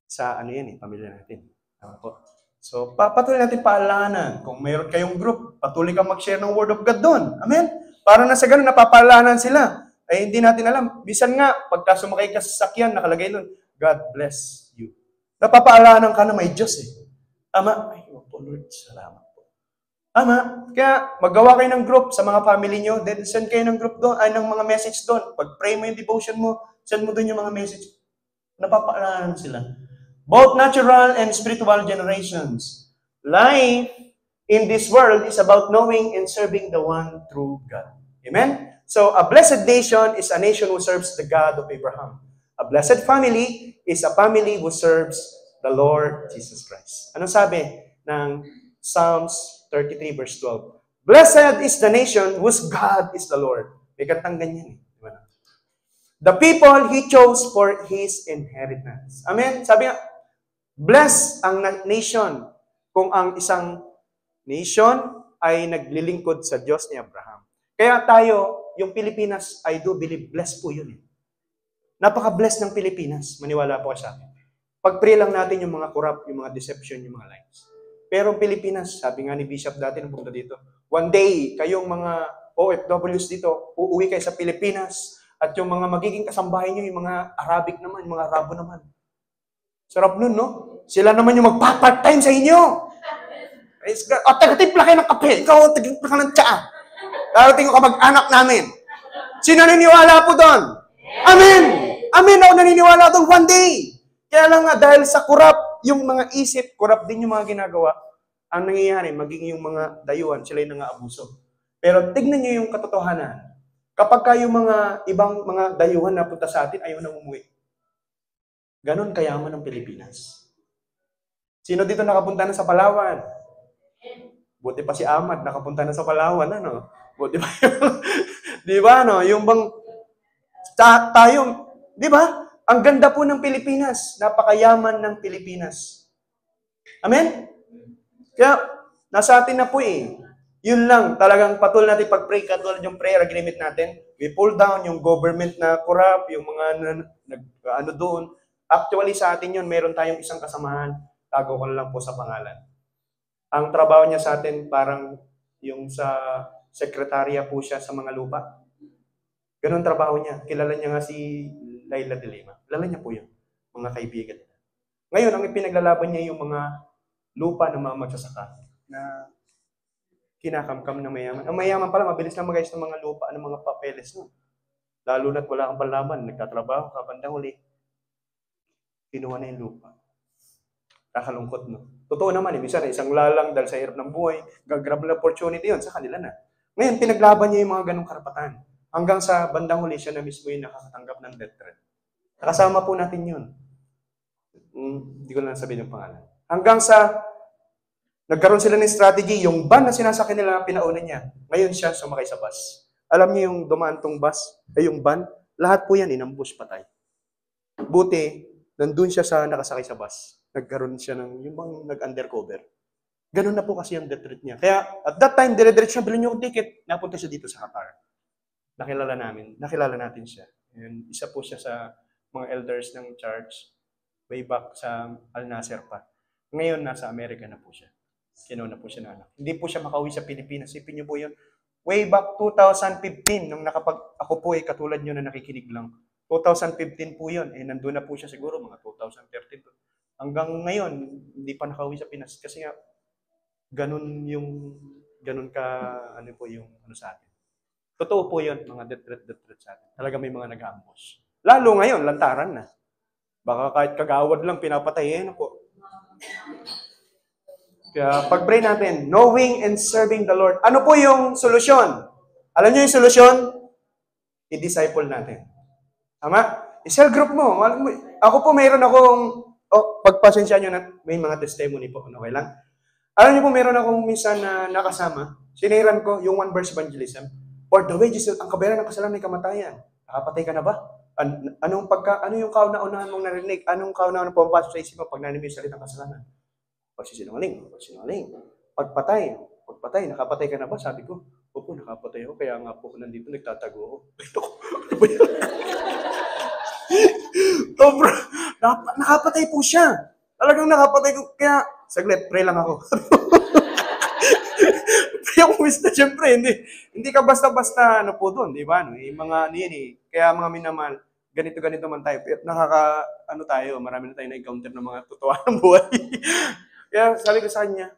A: sa pamilya natin. Tama po. So, patuloy natin paalanan. Kung mayroon kayong group, patuloy kang mag-share ng Word of God doon. Amen? Para na sa ganun, napapaalanan sila. Hindi natin alam. Bisan nga, pagka sumakay ka sa sakyan, nakalagay doon, God bless you. Napapaalanan ka na may Diyos eh. Tama? Ay, Lord, salamat po. Tama? Kaya, maggawa kayo ng group sa mga family nyo, then send kayo ng group doon, ng mga message doon. Pag-pray mo yung devotion mo, send mo doon yung mga message. Napapaalanan sila. Both natural and spiritual generations. Life in this world is about knowing and serving the one true God. Amen? So, a blessed nation is a nation who serves the God of Abraham. A blessed family is a family who serves the Lord Jesus Christ. Ano sabi ng Psalms 33 verse 12? Blessed is the nation whose God is the Lord. May kantang ganyan eh. The people He chose for His inheritance. Amen? Sabi nga, bless ang nation kung ang isang nation ay naglilingkod sa Diyos ni Abraham. Kaya tayo, yung Pilipinas, I do believe, blessed po yun eh. Napaka-blessed ng Pilipinas. Maniwala po sa akin. Pag-pray lang natin yung mga corrupt, yung mga deception, yung mga lies. Pero ang Pilipinas, sabi nga ni Bishop dati nung punta dito, one day, kayong mga OFWs dito, uuwi kayo sa Pilipinas, at yung mga magiging kasambahay nyo, yung mga Arabic naman, yung mga Arabo naman. Sarap nun, no? Sila naman yung magpa-part-time sa inyo. At taga-timpla kayo ng kape. Ikaw, taga-timpla ka ng tsaa. Darating ko kamag-anak namin. Sino naniniwala po doon? Amen! Amen! Ako naniniwala doon one day. Kaya lang nga, dahil sa corrupt, yung mga isip, corrupt din yung mga ginagawa, ang nangyayari, maging yung mga dayuhan, sila yung nang-aabuso. Pero tignan nyo yung katotohanan. Kapag kayo mga ibang mga dayuhan na punta sa atin, ayaw nang umuwi. Ganon kayaman ng Pilipinas. Sino dito nakapunta na sa Palawan? Buti pa si Ahmad, nakapunta na sa Palawan, ano? Buti pa di ba, no? Yung bang, tayo, di ba? Ang ganda po ng Pilipinas. Napakayaman ng Pilipinas. Amen? Kaya, nasa atin na po eh. Yun lang, talagang patuloy natin pag-pray, katulad yung prayer agreement natin. We pull down yung government na corrupt, yung mga ano doon. Actually, sa atin yun, meron tayong isang kasamahan. Tago ko na lang po sa pangalan. Ang trabaho niya sa atin, parang yung sa sekretarya po siya sa mga lupa. Ganun trabaho niya. Kilala niya nga si Laila de Lima. Kilala niya po yun, mga kaibigan niya. Ngayon, ang ipinaglalaban niya yung mga lupa ng mga magsasaka na kinakamkam ng mayaman. Ang mayaman pala, mabilis na mag-ayos ng mga lupa, ng mga papeles. No? Lalo na't wala kang panlaban, nagtatrabaho ka, bandang huli, kinuha na yung lupa. Kakalungkot, no? Totoo naman, minsan isang lalang dahil sa hirap ng buhay, gagrab na opportunity yun, sa kanila na. Ngayon, pinaglaban niya yung mga ganong karapatan. Hanggang sa bandang huli, siya na mismo yung nakakatanggap ng death threat. Nakasama po natin yun. Hindi ko na sabihin yung pangalan. Hanggang sa nagkaroon sila ng strategy, yung van na sinasakyan nila, pinauna niya. Ngayon siya sumakay sa bus. Alam niyo yung dumaan tong bus, ay yung van, Lahat po yan, inambush, patay. Buti, nandun siya sa nakasakay sa bus. Nagkaroon siya ng, yung bang nag-undercover. Ganun na po kasi ang death threat niya. Kaya, at that time, dire-diretso siya, bilhin niyo yung ticket, napunta siya dito sa Qatar. Nakilala natin siya. And isa po siya sa mga elders ng church, way back sa Al Nasser pa. Ngayon, nasa Amerika na po siya. Kinuha na po siya na anak. Hindi po siya makauwi sa Pilipinas. Sipin niyo po yun. Way back 2015, nung ako po ay katulad niyo na nakikinig lang. 2015 po yun. Eh, nandun na po siya siguro, mga 2013. Hanggang ngayon, hindi pa nakauwi sa Pinas. Kasi nga, ganun ka, ano po yung ano sa atin. Totoo po yun, mga death threat sa atin. Talaga may mga nag-ambush. Lalo ngayon, lantaran na. Baka kahit kagawad lang, pinapatay, ano po. Kaya pag-pray natin, knowing and serving the Lord. Ano po yung solusyon? Alam niyo yung solusyon? I-disciple natin. Tama? I-cell group mo. Ako po mayroon akong, pagpasensya nyo na may mga testimony po. Okay lang? Alam niyo po mayroon akong minsan na nakasama. Siniran ko yung one verse evangelism. For the wages, ang kabayaran ng kasalanan ay kamatayan. Nakapatay ka na ba? Ano yung kauna-unahan mong narinig? Anong kauna-unahan pumapasok sa isip mo pag narinig mo yung salitang kasalanan? Pagsisinungaling. Pagpatay, nakapatay ka na ba? Sabi ko, opo, nakapatay ako. Kaya nga po, nandito, nagtatago ako. Bro, nakapatay po siya. Talagang nakapatay ko. Kaya, saglit, pray lang ako. Pray ako, siyempre, hindi ka basta-basta, ano po doon, di ba? Kaya mga minamahal, ganito man tayo. Marami na tayo na-encounter ng mga totoo ng buhay. Kaya sabi ko sa kanya,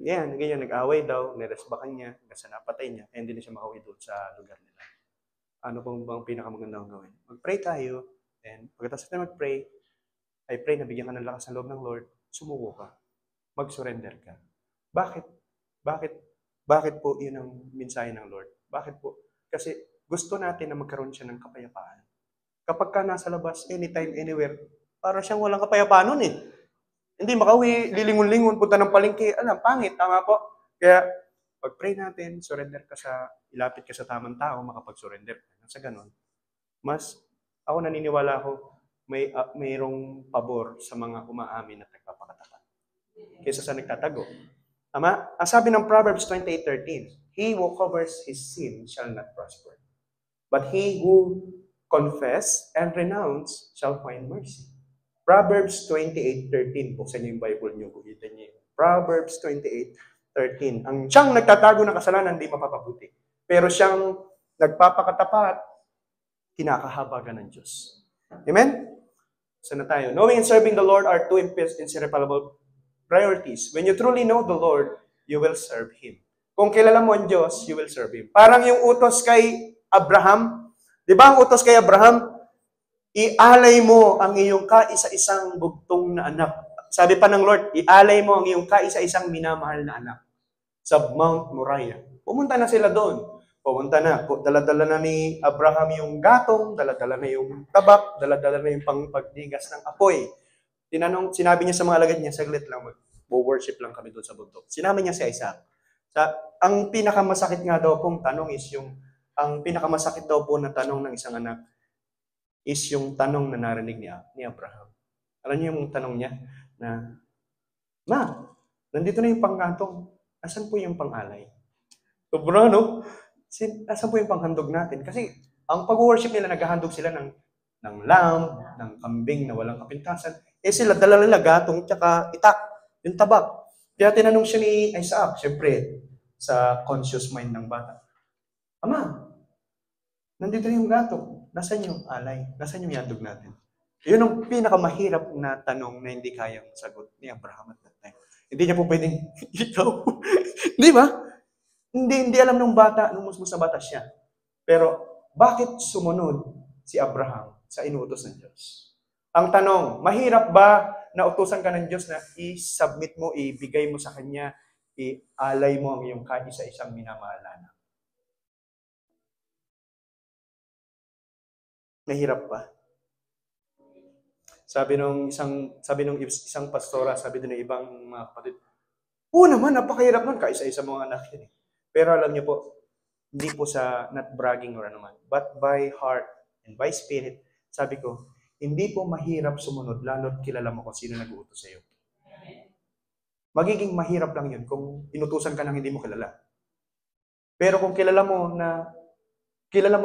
A: ganyan, nag-away daw, niresbakan niya, kasi napatay niya, kaya hindi na siya makauwi doon sa lugar nila. Ano pong bang pinakamagandang gawin? Mag-pray tayo, and pagkatapos natin mag-pray, I pray na bigyan ka ng lakas ng loob ng Lord, sumuko ka, mag-surrender ka. Bakit po yun ang mensahe ng Lord? Bakit po? Kasi gusto natin na magkaroon siya ng kapayapaan. Kapag ka nasa labas, anytime, anywhere, para siyang walang kapayapaan nun eh. Hindi makauwi, lilingon-lingon, punta ng palengke, pangit, tama po. Kaya, pag-pray natin, ilapit ka sa tamang tao, makapag-surrender ka. Sa ganun, ako naniniwala mayroong pabor sa mga umaamin at nagpapakatapat. Kaysa sa nagtatago. Tama? Ang sabi ng Proverbs 28:13, he who covers his sin shall not prosper. But he who confess and renounce shall find mercy. Proverbs 28:13. Buksan niyo yung Bible niyo, kuhitan niyo. Proverbs 28:13. Ang siyang nagtatago ng kasalanan, hindi mapapabuti. Pero siyang nagpapakatapat, kinakahabagan ng Diyos. Amen? Sana tayo. Knowing and serving the Lord are two inseparable priorities. When you truly know the Lord, you will serve Him. Kung kilala mo ang Diyos, you will serve Him. Parang yung utos kay Abraham. Di ba ang utos kay Abraham? Ialay mo ang iyong kaisa-isang bugtong na anak. Sabi pa ng Lord, ialay mo ang iyong kaisa-isang minamahal na anak sa Mount Moriah. Pumunta na sila doon. Dala-dala na ni Abraham yung gatong, dala-dala na yung tabak, dala-dala na yung pagdigas ng apoy. Sinabi niya sa mga alagad niya, saglit lang, mag-worship lang kami doon sa bundok. Sinabi niya si Isaac. Ang pinakamasakit nga daw pong tanong is ang pinakamasakit daw po na tanong ng isang anak is yung tanong na narinig ni Abraham. Alam niyo yung tanong niya na, nandito na yung panggatong. Asan po yung pangalay? Sobra, no? Asan po yung panghandog natin? Kasi ang pag-worship nila, naghahandog sila ng lamb, ng kambing na walang kapintasan. Sila dala nila gatong tsaka itak, yung tabak. Kaya tinanong siya ni Isaac, syempre, sa conscious mind ng bata. Ama, nandito na yung gatong. Nasaan yung alay? Nasaan yung yandog natin? Yun ang pinakamahirap na tanong na hindi kayang sagot ni Abraham at that time. Hindi niya po pwedeng, ikaw. Di ba? Hindi alam ng bata, nung musmus na bata siya. Pero, bakit sumunod si Abraham sa inuutos ng Diyos? Ang tanong, mahirap ba na utusan ka ng Diyos na i-submit mo, ibigay mo sa Kanya, i-alay mo ang iyong kaisa-isang minamahal na anak? Mahirap pa. Sabi nung isang pastora, sabi din ng ibang mga kapatid, naman, napakahirap nun, kaisa-isa mga anak yun. Pero alam niyo po, Hindi po sa not bragging or ano man, but by heart and by spirit. Sabi ko, hindi po mahirap sumunod, lalo't kilala mo kung sino nag-uutos sa iyo. Magiging mahirap lang yun kung inutusan ka ng hindi mo kilala. Pero kung kilala mo,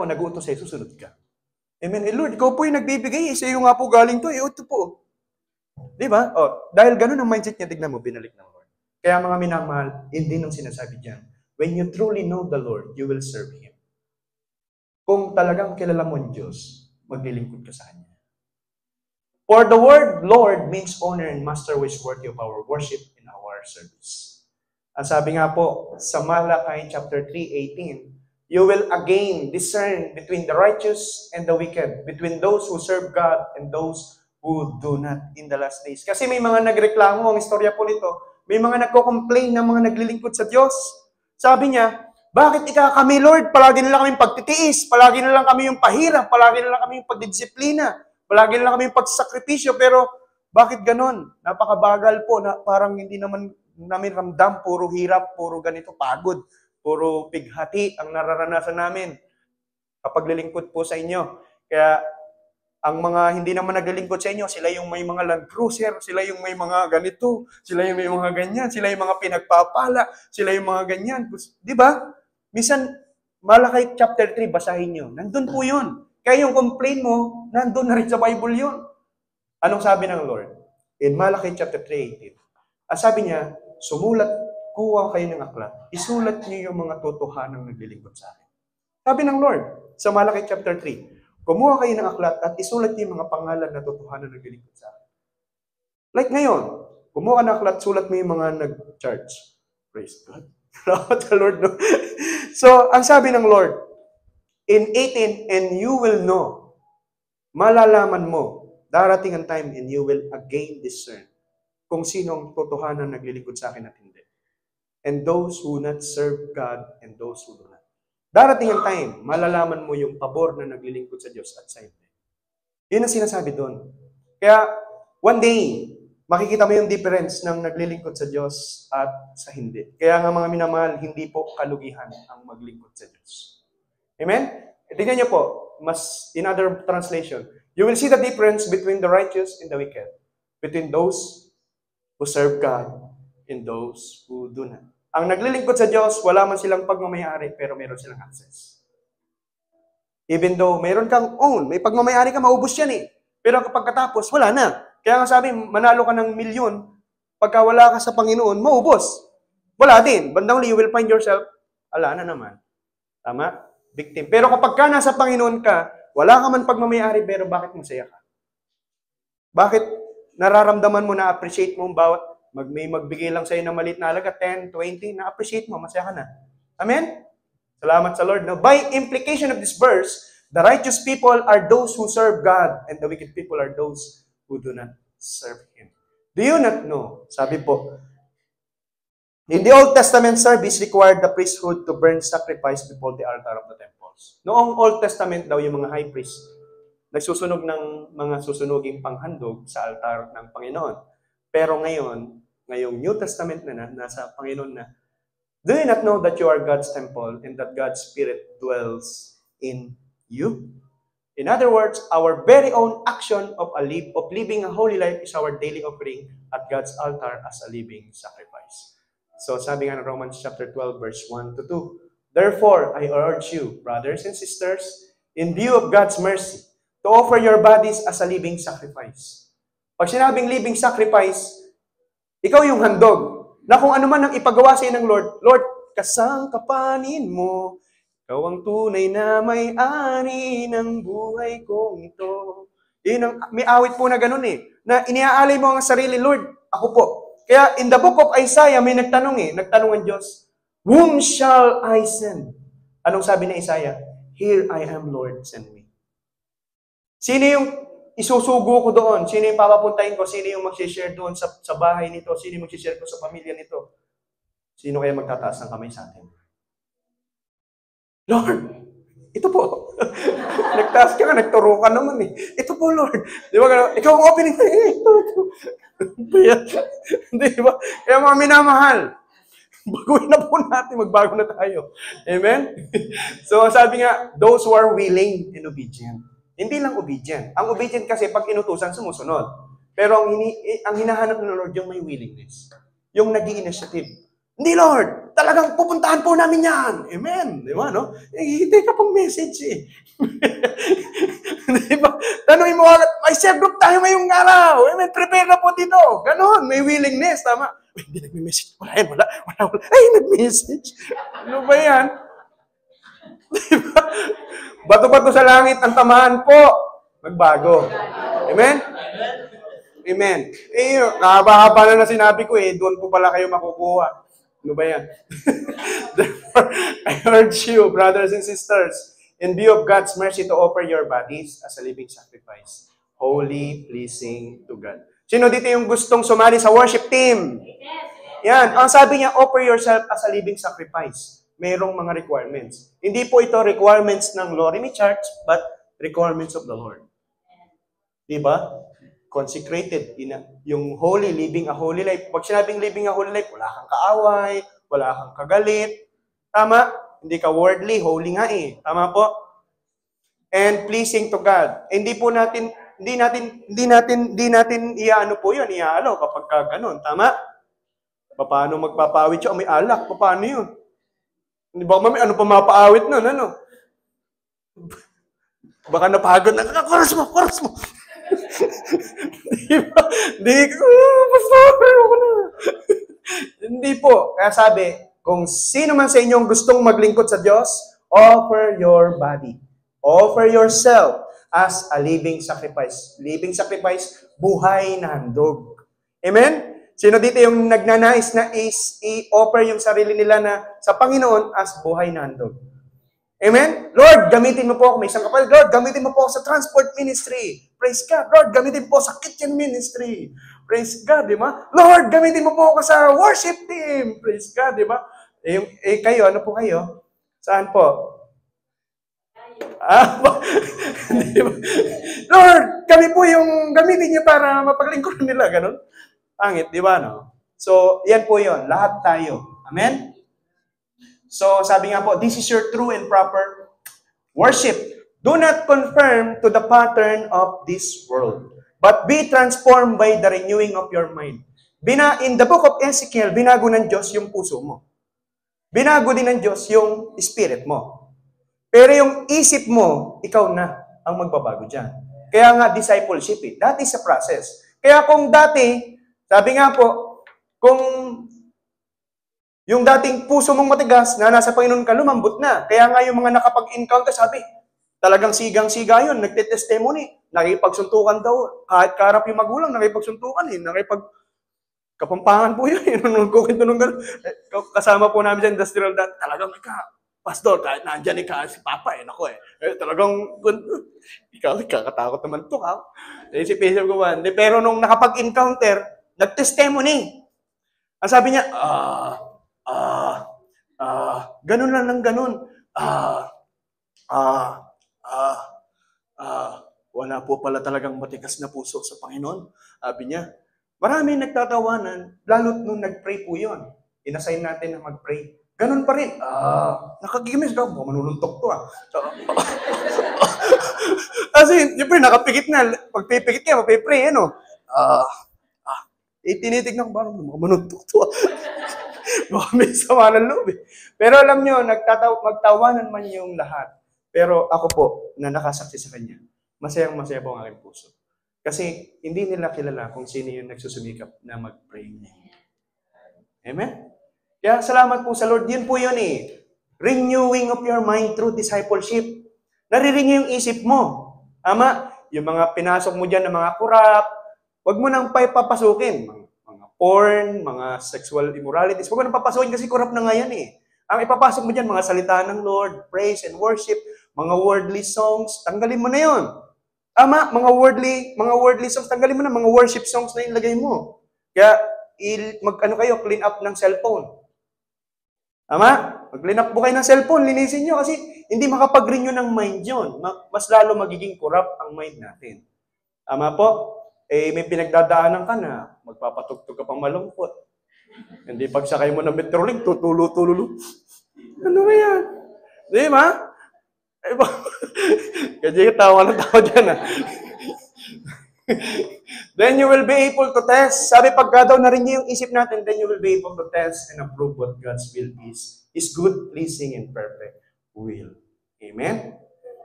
A: nag-uutos sa'yo, susunod ka. Amen. Lord, ikaw po yung nagbibigay. Sa iyo nga po galing to. Ito po. Di ba? Dahil ganun ang mindset niya, tignan mo, binalik ng Lord. Kaya mga minamahal, hindi nang sinasabi dyan. When you truly know the Lord, you will serve Him. Kung talagang kilala mo ang Diyos, maglilingkod ka sa Kanya. For the word Lord means owner and master, which is worthy of our worship and our service. Ang sabi nga po sa Malachi chapter 3:18, you will again discern between the righteous and the wicked, between those who serve God and those who do not in the last days. Kasi may mga nagreklamo, ang istorya po nito, may mga nagko-complain ng mga naglilingkod sa Diyos. Sabi niya, bakit kami, Lord? Palagi na lang kami pagtitiis, palagi na lang kami yung pahirap, palagi na lang kami yung pagdidisiplina, palagi na lang kami yung pagsakripisyo, pero bakit ganon? Napakabagal po, na parang hindi naman namin ramdam, puro hirap, puro ganito, pagod, puro pighati ang nararanasan namin kapag lilingkod po sa inyo. Kaya ang mga hindi naman naglilingkod sa inyo, sila yung may mga Land Cruiser, sila yung may mga ganito, sila yung may mga ganyan, sila yung mga pinagpapala, sila yung mga ganyan. Di ba? Minsan, Malachi chapter 3, basahin nyo. Nandun po yun. Kaya yung complain mo, nandun na rin sa Bible yun. Anong sabi ng Lord? In Malachi chapter 3:18. Sabi niya, kuha kayo ng aklat, isulat niyo yung mga totohanang naglilingkod sa akin. Sabi ng Lord, sa Malachi chapter 3, kumuha kayo ng aklat at isulat niyo yung mga pangalan na totohanan naglilingkod sa akin. Like ngayon, kumuha ka ng aklat, sulat mo yung mga nag-charge. Praise God. The Lord, no? So, ang sabi ng Lord, in 18, and you will know, malalaman mo, darating ang time and you will again discern kung sinong totohanan naglilingkod sa akin at hindi. And those who not serve God and those who do not. Darating ang time, malalaman mo yung pabor na naglilingkod sa Diyos at sa hindi. Yun ang sinasabi doon. Kaya, one day, makikita mo yung difference ng naglilingkod sa Diyos at sa hindi. Kaya nga mga minamahal, hindi po kalugihan ang maglingkod sa Diyos. Amen? Tingnan niyo po, in other translation, you will see the difference between the righteous and the wicked. Between those who serve God and those who do not. Ang naglilingkod sa Diyos, wala man silang pagmamayari, pero meron silang access. Even though meron kang own, may pagmamayari ka, maubos yan eh. Pero kapag katapos, wala na. Kaya nga sabi, manalo ka ng milyon, pagka wala ka sa Panginoon, maubos. Wala din. Bandang you will find yourself, ala na naman. Tama? Victim. Pero kapag ka nasa Panginoon ka, wala ka man pagmamayari, pero bakit masaya ka? Bakit nararamdaman mo, na-appreciate mo bawat may magbigay lang sa'yo ng maliit na halaga, 10, 20, na-appreciate mo, masaya ka na. Amen? Salamat sa Lord. No? By implication of this verse, the righteous people are those who serve God, and the wicked people are those who do not serve Him. Do you not know? Sabi po, in the Old Testament service required the priesthood to burn sacrifice before the altar of the temples. Noong Old Testament daw, yung mga high priest, nagsusunog ng mga susunuging panghandog sa altar ng Panginoon. Pero ngayong New Testament na nasa Panginoon na, do you not know that you are God's temple and that God's Spirit dwells in you? In other words, our very own action of living a holy life is our daily offering at God's altar as a living sacrifice. So sabi nga ng Romans chapter 12, verse 1 to 2, therefore, I urge you, brothers and sisters, in view of God's mercy, to offer your bodies as a living sacrifice. Pag sinabing living sacrifice, ikaw yung handog, na kung ano man ang ipagawa sa iyo ng Lord, Lord, kasangkapanin mo, ikaw ang tunay na may-ari ng buhay kong ito. May awit po na ganun eh, na iniaalay mo ang sarili, Lord, ako po. Kaya in the book of Isaiah, may nagtanong ang Diyos, whom shall I send? Anong sabi ni Isaiah? Here I am, Lord, send me. Sino yung isusugo ko doon? Sino yung papapuntahin ko? Sino yung mag-share doon sa bahay nito? Sino yung mag-share ko sa pamilya nito? Sino kaya magtataas ng kamay sa atin? Lord, ito po. Nagtaas ka nga, nagturo ka naman eh. Ito po, Lord. Di ba? Ikaw ang opening. Ito. Di ba? Kaya mga minamahal, Baguhin na po natin, magbago na tayo. Amen? So sabi nga, those who are willing and obedient. Hindi lang obedient. Ang obedient kasi pag inutusan, sumusunod. Pero ang hinahanap ng Lord, yung may willingness. Yung nag-i-initiative. Hindi, Lord, talagang pupuntahan po namin yan. Amen. Di ba, no? Hintay ka pang message eh. Di ba? Tanungin mo agad, may cell group tayo ngayong araw. Amen, prepare na po dito. Ganon, may willingness. Tama. Hindi nagme-message. Wala yan, wala. Ay, nag-message. Ano ba yan? Di ba? Bato-bato sa langit ang tamaan po. Magbago. Amen? Amen. Eh, kahaba-haba na sinabi ko eh, doon po pala kayo makukuha. Ano ba yan? Therefore, I urge you, brothers and sisters, in view of God's mercy to offer your bodies as a living sacrifice, holy, pleasing to God. Sino dito yung gustong sumali sa worship team? Yan. Ang sabi niya, offer yourself as a living sacrifice. Mayroong mga requirements. Hindi po ito requirements ng Lorimi Church, but requirements of the Lord. Diba? Consecrated, yung holy, living a holy life. Pag sinabing living a holy life, wala kang kaaway, wala kang kagalit. Tama? Hindi ka worldly, holy nga eh. Tama po? And pleasing to God. Hindi natin iaano po yun, iaalo kapag ka ganun. Tama? Paano magpapawit siya? May alak, paano yun? Hindi ba, mami, ano pa mapaawit nun? Ano? Baka napagod na, kuras mo. Diba? Hindi po. Kaya sabi, kung sino man sa inyong gustong maglingkod sa Diyos, offer your body. Offer yourself as a living sacrifice. Living sacrifice, buhay na handog. Amen? Sino dito yung nagnanais na i-offer yung sarili nila na sa Panginoon as buhay na handog? Amen? Lord, gamitin mo po ako. May isang kapal. Lord, gamitin mo po ako sa transport ministry. Praise God. Lord, gamitin po sa kitchen ministry. Praise God, di ba? Lord, gamitin mo po ako sa worship team. Praise God, di ba? Kayo, ano po kayo? Saan po? Lord, kami po yung gamitin niyo para mapaglingkuran nila. Ganon? Pangit, di ba, no? So, yan po yun. Lahat tayo. Amen? So, sabi nga po, this is your true and proper worship. Do not conform to the pattern of this world, but be transformed by the renewing of your mind. In the book of Ezekiel, binago ng Diyos yung puso mo. Binago din ng Diyos yung spirit mo. Pero yung isip mo, ikaw na ang magbabago dyan. Kaya nga, discipleship eh. That is a process. Kaya kung dati, sabi nga po, kung yung dating puso mong matigas na nasa Panginoon ka, lumambot na. Kaya nga yung mga nakapag-encounter, sabi, talagang sigang-siga yun, nagte-testimony, nakipagsuntukan daw. Kahit karap yung magulang, nakipagsuntukan eh, kapampangan po yun. Nung kukinto nung gano'n. Kasama po namin sa industrial that, talagang pastor, kahit nandyan si Papa eh, nako eh. Talagang, kakatakot naman ito ka. Isip-isip ko ba. Pero nung nakapag-encounter, nag-testimony. Ang sabi niya, ganun lang ng ganun. Wala po pala talagang matikas na puso sa Panginoon. Sabi niya, marami nagtatawanan, lalo't nung nag-pray po yun. Inassign natin na mag-pray. Ganun pa rin. Nakagimis ka. Manununtok to So, kasi, siyempre, nakapikit na. Pag pipikit ka, mapipray, ano? Tinitignan ko ba? Manununtok to Baka may sama ng loob eh. Pero alam nyo, magtawanan man yung lahat. Pero ako po, na nakasaksi sa kanya, masayang-masaya po ang aking puso. Kasi hindi nila kilala kung sino yung nagsusumikap na mag-pray niya. Amen? Kaya salamat po sa Lord. Yun po yun eh. Renewing of your mind through discipleship. Narirenew yung isip mo. Ama, yung mga pinasok mo dyan ng mga kurap, huwag mo nang papasukin. Mga porn, mga sexual immoralities. Huwag mo nang papasukin kasi kurap na nga yan eh. Ang ipapasok mo dyan, mga salita ng Lord, praise and worship, mga worldly songs, tanggalin mo na yun. Ama, mga worldly songs, tanggalin mo na, mga worship songs na ilagay mo. Kaya, clean up ng cellphone. Ama, mag-clean up po kayo ng cellphone, linisin nyo kasi hindi makapag-renew ng mind yun. Mas lalo magiging corrupt ang mind natin. Ama po, may pinagdadaanan ka na, magpapatugtog ka pang malungkot. Hindi pagsakay mo ng Metrolink, tutulo-tulo. Ano ba yan? Di ba? Kasi tawa ng tawa dyan, ah. Then you will be able to test. Sabi, pagka daw narinig niyo yung isip natin, then you will be able to test and approve what God's will is. His good, pleasing, and perfect will. Amen?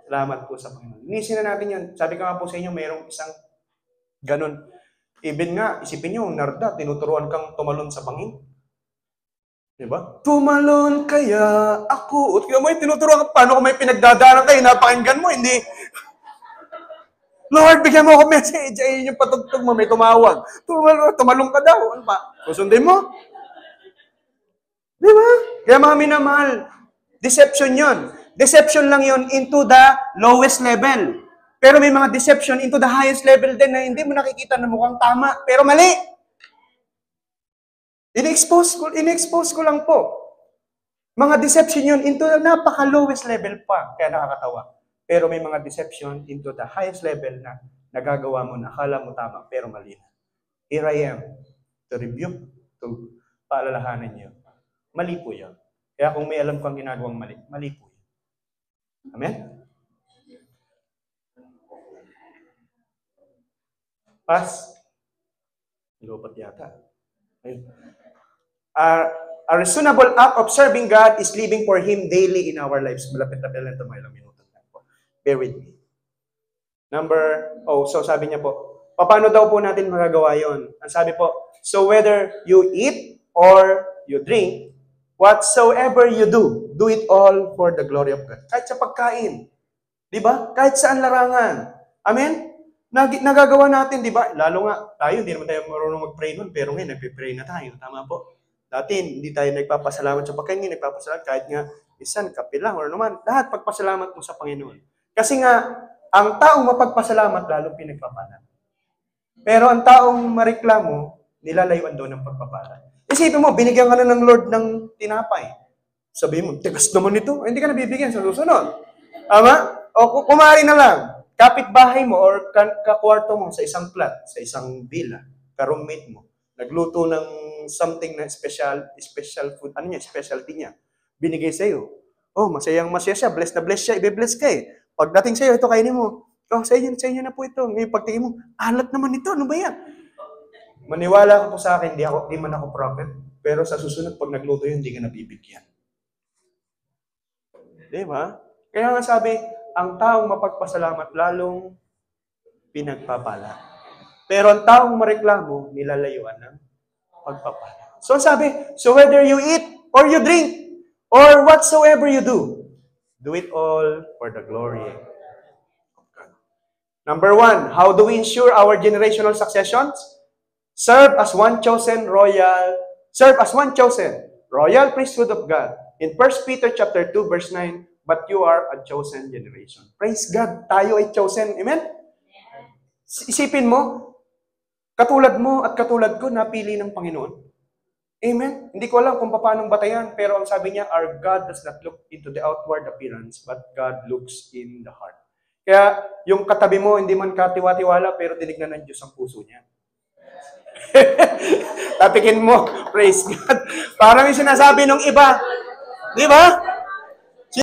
A: Salamat po sa Panginoon. Inisin na natin yan. Sabi ko nga po sa inyo, mayroong isang ganun. Even nga, isipin nyo, narda, tinuturuan kang tumalon sa bangin. Diba? Tumalon kaya ako. At kaya mo, tinuturuan ka, paano kung may pinagdadaanan kayo, napakinggan mo, hindi. Lord, bigyan mo ako message. Ay, yung patugtog mo, may tumawag. Tumalong ka daw. Ano pa? Susundin mo? Di ba? Kaya mga minamahal, deception yon. Deception lang yon into the lowest level. Pero may mga deception into the highest level din na hindi mo nakikita na mukhang tama, pero mali. In-expose ko lang po. Mga deception yun into the napaka-lowest level pa. Kaya nakakatawa. Pero may mga deception into the highest level na nagagawa mo na akala mo tama, pero mali na. Here I am to rebuke, to paalalahanan niyo. Mali po yan. Kaya kung may alam kang ginagawang mali, mali po yan. Amen? Pass. Nilupat yata. Ayun. A reasonable act of serving God is living for Him daily in our lives. Malapit na pala ito, mga ilang minuto na po. Bear with me. So sabi niya po, paano daw po natin magagawa yon? Ang sabi po, so whether you eat or you drink, whatsoever you do, do it all for the glory of God. Kahit sa pagkain. Di ba? Kahit saan larangan. Amen? Nagagawa natin, di ba? Lalo nga, tayo, hindi naman tayo marunong mag-pray nun, pero ngayon, nagpipray na tayo. Tama po. Dati, hindi tayo nagpapasalamat sa pagkain, hindi nagpapasalamat kahit nga isan, kape lang, or naman, lahat pagpasalamat mo sa Panginoon. Kasi nga, ang taong mapagpasalamat, lalong pinagpapala. Pero ang taong mareklamo, nilalayuan doon ng pagpapala. Isipin mo, binigyan ka na ng Lord ng tinapay. Sabihin mo, tigas naman ito, hindi ka nabibigyan sa susunod. Tama? O kumari na lang, kapitbahay mo or kakwarto mo sa isang flat, sa isang villa, ka-roommate mo, nagluto ng something na special food, specialty niya, binigay sa iyo. Oh, masayang masaya siya, blessed na blessed siya, ibe-bless ka eh. Pagdating sa iyo, ito kainin mo. Oh, sa inyo na po ito. Ngayon pagtingin mo, alat naman ito, ano ba yan? Maniwala ka po sa akin, di man ako prophet, pero sa susunod, pag nagluto yun, hindi ka nabibigyan. Di ba? Kaya nga sabi, ang taong mapagpasalamat, lalong pinagpapala. Pero ang taong mareklamo, nilalayuan ng pagpapala. So sabi, so whether you eat or you drink or whatsoever you do it all for the glory of God. Number 1, how do we ensure our generational successions? Serve as one chosen royal priesthood of God. In 1 Peter chapter 2 verse 9, but you are a chosen generation. Praise God, tayo ay chosen. Amen? Isipin mo, katulad mo at katulad ko, napili ng Panginoon. Amen? Hindi ko alam kung paano batayan, pero ang sabi niya, our God does not look into the outward appearance, but God looks in the heart. Kaya, yung katabi mo, hindi man katiwa-tiwala, pero tinignan ng Diyos ang puso niya. Tapikin mo, praise God. Parang yung sinasabi ng iba, di ba?